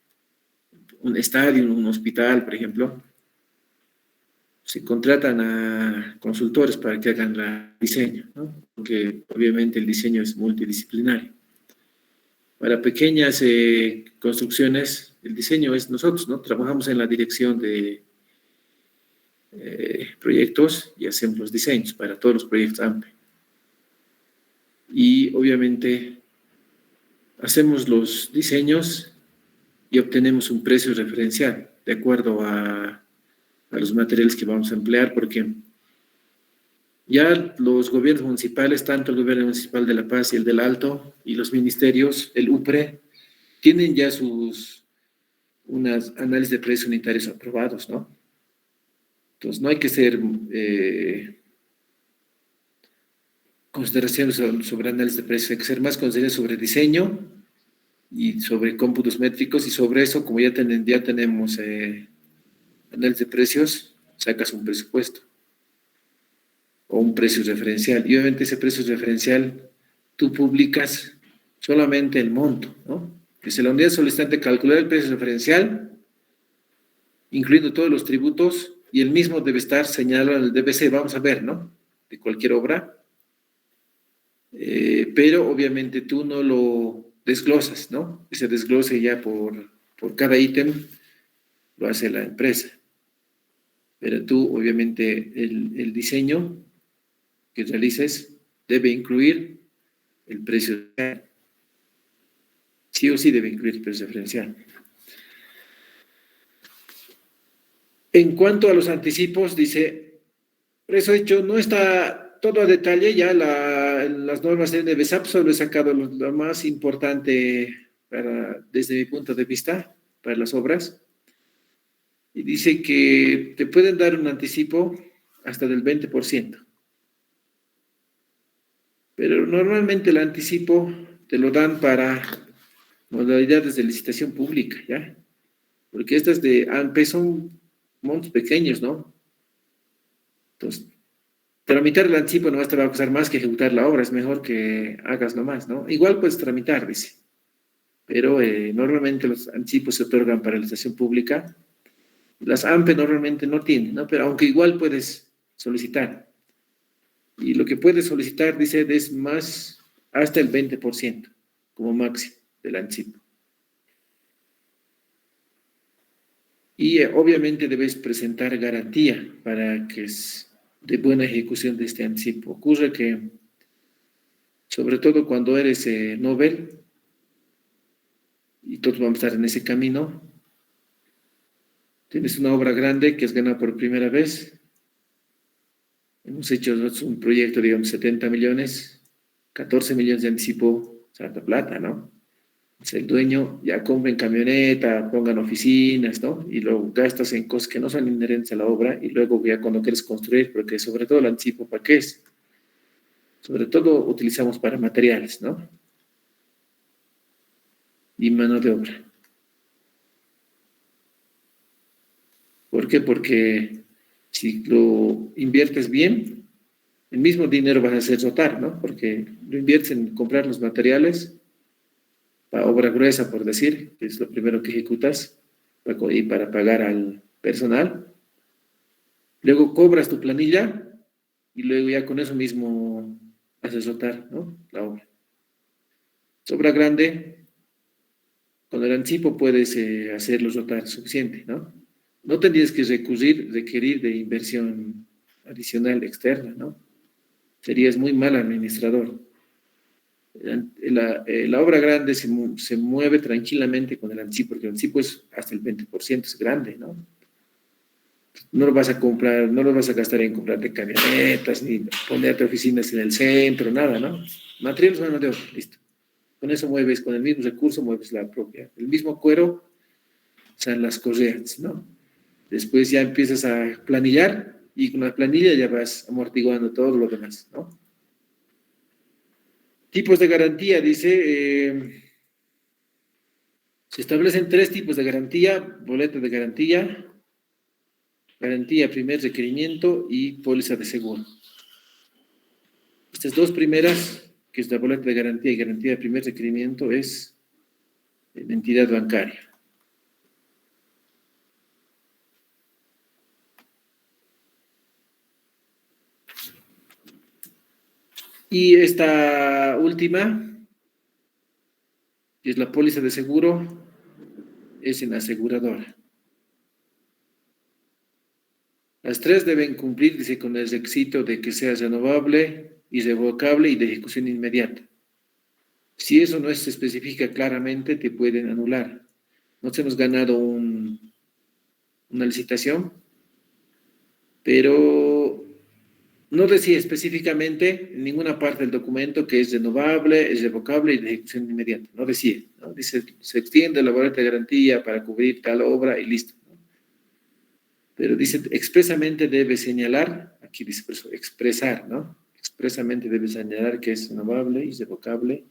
un estadio, un hospital, por ejemplo, se contratan a consultores para que hagan el diseño, ¿no? Porque obviamente el diseño es multidisciplinario. Para pequeñas construcciones, el diseño es nosotros, ¿no? Trabajamos en la dirección de proyectos y hacemos los diseños para todos los proyectos AMPE. Y obviamente hacemos los diseños y obtenemos un precio referencial de acuerdo a los materiales que vamos a emplear, porque ya los gobiernos municipales, tanto el gobierno municipal de La Paz y el del Alto, y los ministerios, el UPRE, tienen ya unas análisis de precios unitarios aprobados, ¿no? Entonces, no hay que hacer consideraciones sobre análisis de precios, hay que hacer más consideraciones sobre diseño y sobre cómputos métricos, y sobre eso, como ya tenemos análisis de precios, sacas un presupuesto o un precio referencial. Y obviamente ese precio referencial tú publicas solamente el monto, ¿no? Dice la unidad solicitante calcular el precio referencial, incluyendo todos los tributos, y el mismo debe estar señalado en el DBC, vamos a ver, ¿no? De cualquier obra. Pero obviamente tú no lo desglosas, ¿no? Ese desglose ya por cada ítem lo hace la empresa. Pero tú, obviamente, el diseño que realices debe incluir el precio referencial. Sí o sí debe incluir el precio referencial. En cuanto a los anticipos, dice, por eso hecho, no está todo a detalle, ya las normas de BESAP, solo he sacado lo más importante desde mi punto de vista para las obras. Y dice que te pueden dar un anticipo hasta del 20%. Pero normalmente el anticipo te lo dan para modalidades de licitación pública, ¿ya? Porque estas de AMPE son montos pequeños, ¿no? Entonces, tramitar el anticipo nomás te va a costar más que ejecutar la obra, es mejor que hagas nomás, ¿no? Igual puedes tramitar, dice. Pero normalmente los anticipos se otorgan para licitación pública. Las AMPE normalmente no tienen, ¿no? Pero aunque igual puedes solicitar. Y lo que puedes solicitar, dice, es más hasta el 20% como máximo del anticipo. Y obviamente debes presentar garantía para que es de buena ejecución de este anticipo. Ocurre que, sobre todo cuando eres Nobel, y todos vamos a estar en ese camino, tienes una obra grande que has ganado por primera vez. Hemos hecho un proyecto, digamos, 70 millones, 14 millones de anticipo, santa plata, ¿no? El dueño ya compren camioneta, pongan oficinas, ¿no? Y lo gastas en cosas que no son inherentes a la obra, y luego ya cuando quieres construir, porque sobre todo el anticipo, ¿para qué es? Sobre todo utilizamos para materiales, ¿no? Y mano de obra. ¿Por qué? Porque si lo inviertes bien, el mismo dinero vas a hacer rotar, ¿no? Porque lo inviertes en comprar los materiales, para obra gruesa, por decir, que es lo primero que ejecutas, y para pagar al personal. Luego cobras tu planilla y luego ya con eso mismo haces rotar, ¿no? La obra. Obra grande, con el anticipo puedes hacerlo rotar suficiente, ¿no? No tendrías que requerir de inversión adicional externa, ¿no? Serías muy mal administrador. La obra grande se mueve tranquilamente con el anticipo, porque el anticipo es hasta el 20%, es grande, ¿no? No lo vas a comprar, no lo vas a gastar en comprarte camionetas, ni ponerte oficinas en el centro, nada, ¿no? Materiales, mano de obra, listo. Con eso mueves, con el mismo recurso mueves la propia. El mismo cuero, o sea, las correas, ¿no? Después ya empiezas a planillar y con la planilla ya vas amortiguando todo lo demás, ¿no? Tipos de garantía, dice, se establecen 3 tipos de garantía: boleta de garantía, garantía primer requerimiento y póliza de seguro. Estas 2 primeras, que es la boleta de garantía y garantía de primer requerimiento, es en entidad bancaria. Y esta última, que es la póliza de seguro, es en aseguradora. Las tres deben cumplir, dice, con el requisito de que sea renovable, irrevocable y de ejecución inmediata. Si eso no se especifica claramente, te pueden anular. Nos hemos ganado una licitación, pero no decía específicamente en ninguna parte del documento que es renovable, es revocable y de ejecución inmediata. No decía, ¿no? Dice, se extiende la boleta de garantía para cubrir tal obra y listo. ¿No? Pero dice, expresamente debe señalar, aquí dice por eso, expresar, ¿no? Expresamente debe señalar que es renovable y revocable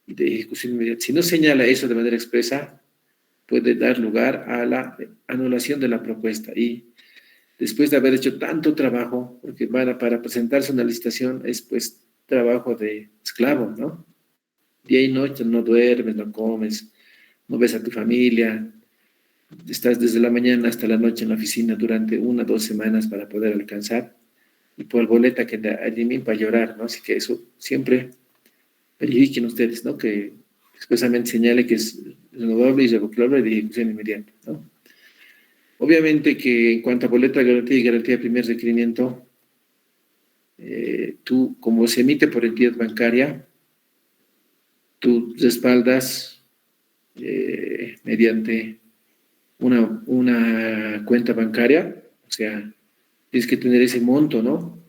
y de ejecución inmediata. Si no señala eso de manera expresa, puede dar lugar a la anulación de la propuesta. Y después de haber hecho tanto trabajo, porque para presentarse una licitación es pues trabajo de esclavo, ¿no? Día y noche no duermes, no comes, no ves a tu familia, estás desde la mañana hasta la noche en la oficina durante 1 o 2 semanas para poder alcanzar, y por boleta que da allí para llorar, ¿no? Así que eso siempre verifiquen ustedes, ¿no? Que expresamente señale que es renovable y revocable de ejecución inmediata, ¿no? Obviamente que en cuanto a boleta de garantía y garantía de primer requerimiento, tú, como se emite por entidad bancaria, tú respaldas mediante una cuenta bancaria, o sea, tienes que tener ese monto, ¿no?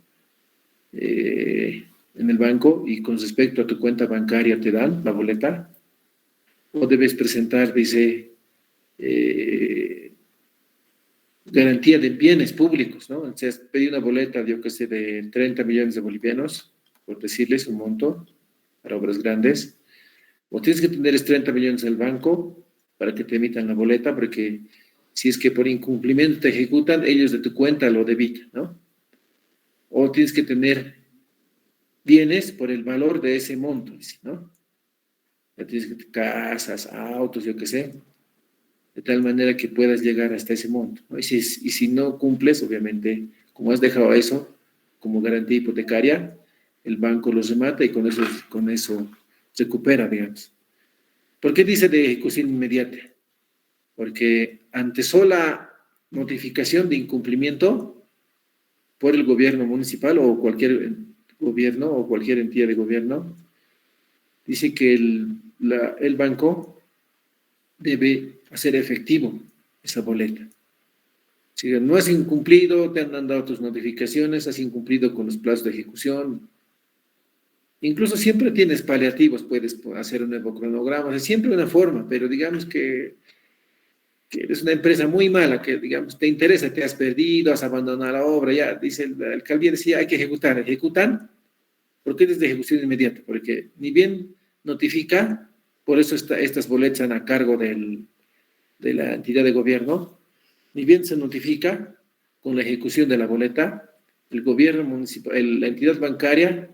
En el banco, y con respecto a tu cuenta bancaria te dan la boleta, o debes presentar, dice, garantía de bienes públicos, ¿no? O sea, pedí una boleta, yo que sé, de 30 millones de bolivianos, por decirles un monto, para obras grandes, o tienes que tener 30 millones en el banco para que te emitan la boleta, porque si es que por incumplimiento te ejecutan, ellos de tu cuenta lo debitan, ¿no? O tienes que tener bienes por el valor de ese monto, ¿no? Ya tienes que tener casas, autos, yo qué sé, de tal manera que puedas llegar hasta ese monto, ¿no? Y si no cumples, obviamente, como has dejado eso como garantía hipotecaria, el banco los remata y con eso recupera, digamos. ¿Por qué dice de ejecución inmediata? Porque ante sola notificación de incumplimiento por el gobierno municipal o cualquier gobierno o cualquier entidad de gobierno, dice que el banco debe hacer efectivo esa boleta. Si no has incumplido, te han dado tus notificaciones, has incumplido con los plazos de ejecución. Incluso siempre tienes paliativos, puedes hacer un nuevo cronograma, es siempre una forma, pero digamos que eres una empresa muy mala, que digamos te interesa, te has perdido, has abandonado la obra, ya dice la alcaldía decía hay que ejecutar, ejecutan, ¿por qué es de ejecución inmediata? Porque ni bien notifica, por eso estas boletas están a cargo de la entidad de gobierno, ni bien se notifica con la ejecución de la boleta, el gobierno municipal, la entidad bancaria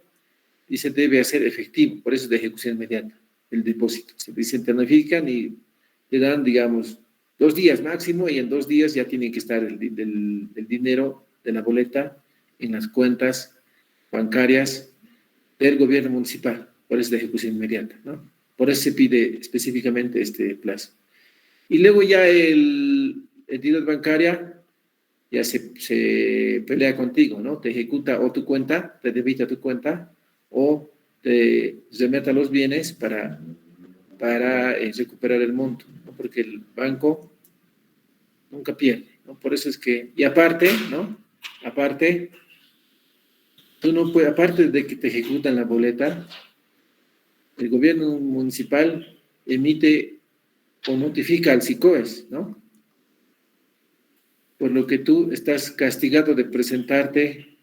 dice debe hacer efectivo, por eso es de ejecución inmediata, el depósito. Se dicen, te notifican y te dan, digamos, 2 días máximo, y en 2 días ya tiene que estar el dinero de la boleta en las cuentas bancarias del gobierno municipal, por eso es de ejecución inmediata, ¿no? Por eso se pide específicamente este plazo. Y luego ya el entidad bancaria ya se pelea contigo, ¿no? Te ejecuta o tu cuenta, te debita tu cuenta, o te remeta los bienes para recuperar el monto, ¿no? Porque el banco nunca pierde, ¿no? Por eso es que, y aparte, ¿no? Aparte, tú no puedes, aparte de que te ejecutan la boleta, el gobierno municipal emite o notifica al SICOES, ¿no? Por lo que tú estás castigado de presentarte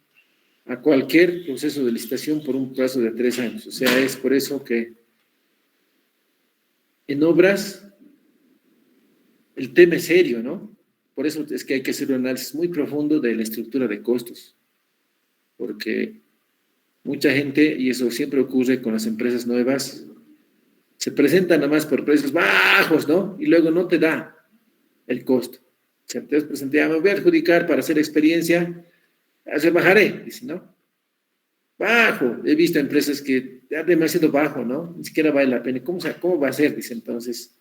a cualquier proceso de licitación por un plazo de 3 años. O sea, es por eso que en obras el tema es serio, ¿no? Por eso es que hay que hacer un análisis muy profundo de la estructura de costos, porque mucha gente, y eso siempre ocurre con las empresas nuevas, se presentan nada más por precios bajos, ¿no? Y luego no te da el costo. O sea, te presenté, me voy a adjudicar para hacer experiencia, rebajaré, dice, ¿no? bajo. He visto empresas que ya demasiado bajo, ¿no? Ni siquiera vale la pena. ¿Cómo va a ser? Dice entonces.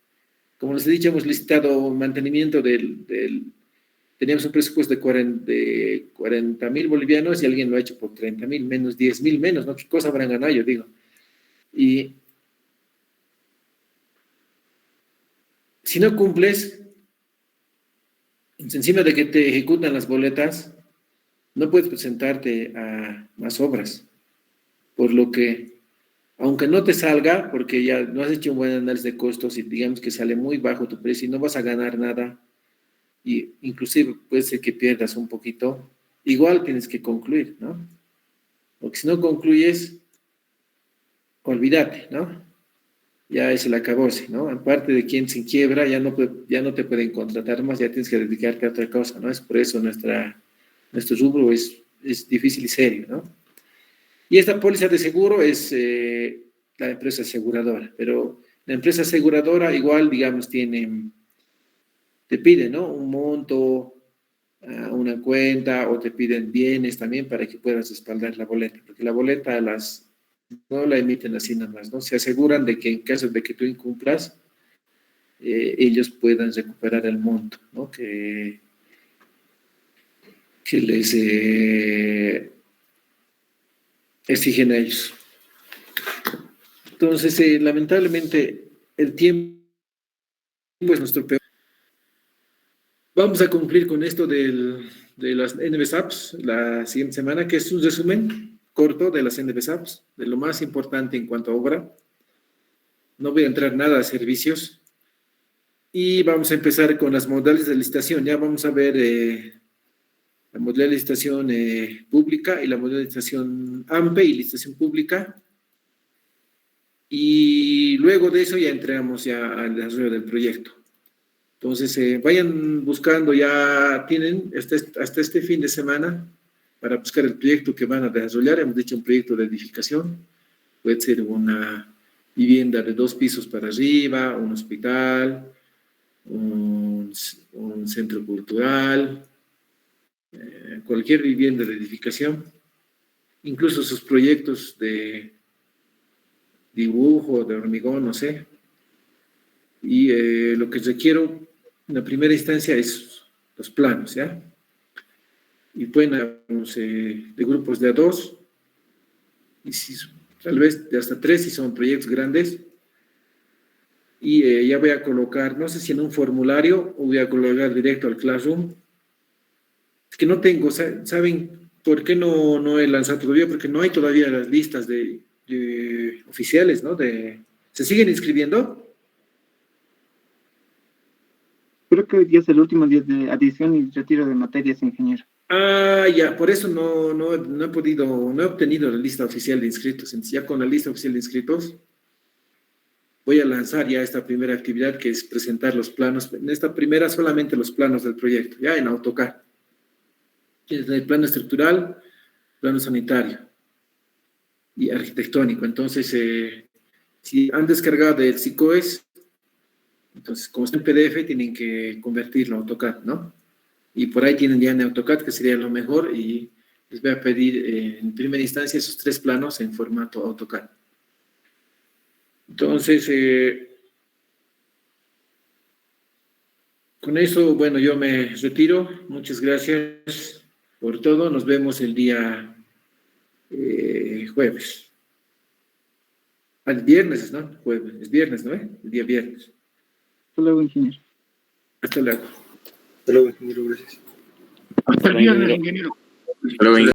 Como les he dicho, hemos licitado mantenimiento teníamos un presupuesto de 40.000 bolivianos y alguien lo ha hecho por 30.000, menos 10.000 menos, ¿no? ¿Qué cosa habrán ganado? Yo digo. Y si no cumples, encima de que te ejecutan las boletas, no puedes presentarte a más obras. Por lo que, aunque no te salga, porque ya no has hecho un buen análisis de costos y digamos que sale muy bajo tu precio y no vas a ganar nada, y inclusive puede ser que pierdas un poquito, igual tienes que concluir, ¿no? Porque si no concluyes, olvídate, ¿no? Ya es el acabose, ¿no? Aparte de quien se quiebra, ya no te pueden contratar más, ya tienes que dedicarte a otra cosa, ¿no? Es por eso nuestro rubro es difícil y serio, ¿no? Y esta póliza de seguro es la empresa aseguradora, pero la empresa aseguradora igual, digamos, te pide, ¿no? Un monto, una cuenta, o te piden bienes también para que puedas respaldar la boleta, porque la boleta no la emiten así nada más, ¿no? Se aseguran de que en caso de que tú incumplas, ellos puedan recuperar el monto, ¿no? Que les exigen a ellos. Entonces, lamentablemente, el tiempo es nuestro peor. Vamos a cumplir con esto de las NBSAPs la siguiente semana, que es un resumen corto de las NBSAPs, de lo más importante en cuanto a obra. No voy a entrar nada a servicios. Y vamos a empezar con las modalidades de licitación. Ya vamos a ver la modalidad de licitación pública y la modalidad de licitación AMPE y licitación pública. Y luego de eso ya entramos ya al desarrollo del proyecto. Entonces, vayan buscando, ya tienen hasta este fin de semana para buscar el proyecto que van a desarrollar. Hemos dicho un proyecto de edificación, puede ser una vivienda de 2 pisos para arriba, un hospital, un centro cultural, cualquier vivienda de edificación, incluso sus proyectos de dibujo, de hormigón, no sé. Y lo que requiero en la primera instancia es los planos, ¿ya? Y pueden haber de grupos de a 2, y tal vez de hasta 3 si son proyectos grandes. Y ya voy a colocar, no sé si en un formulario o voy a colocar directo al Classroom. Es que no tengo, ¿saben por qué no he lanzado todavía? Porque no hay todavía las listas de oficiales, ¿no? ¿Se siguen inscribiendo? Creo que hoy día es el último día de adición y retiro de materias, ingeniero. Ah, ya, por eso no he obtenido la lista oficial de inscritos. Entonces, ya con la lista oficial de inscritos, voy a lanzar ya esta primera actividad, que es presentar los planos. En esta primera solamente los planos del proyecto, ya en AutoCAD. Desde el plano estructural, plano sanitario y arquitectónico. Entonces, si han descargado del SICOES, entonces, como está en PDF, tienen que convertirlo a AutoCAD, ¿no? Y por ahí tienen ya en AutoCAD, que sería lo mejor, y les voy a pedir en primera instancia esos 3 planos en formato AutoCAD. Entonces, con eso, bueno, yo me retiro. Muchas gracias por todo. Nos vemos el día jueves. Al viernes, ¿no? Jueves. Es viernes, ¿no? El día viernes. Hasta luego, ingeniero. Hasta luego. Hasta luego, ingeniero, gracias. Hasta el viernes, ingeniero. Hasta luego, ingeniero.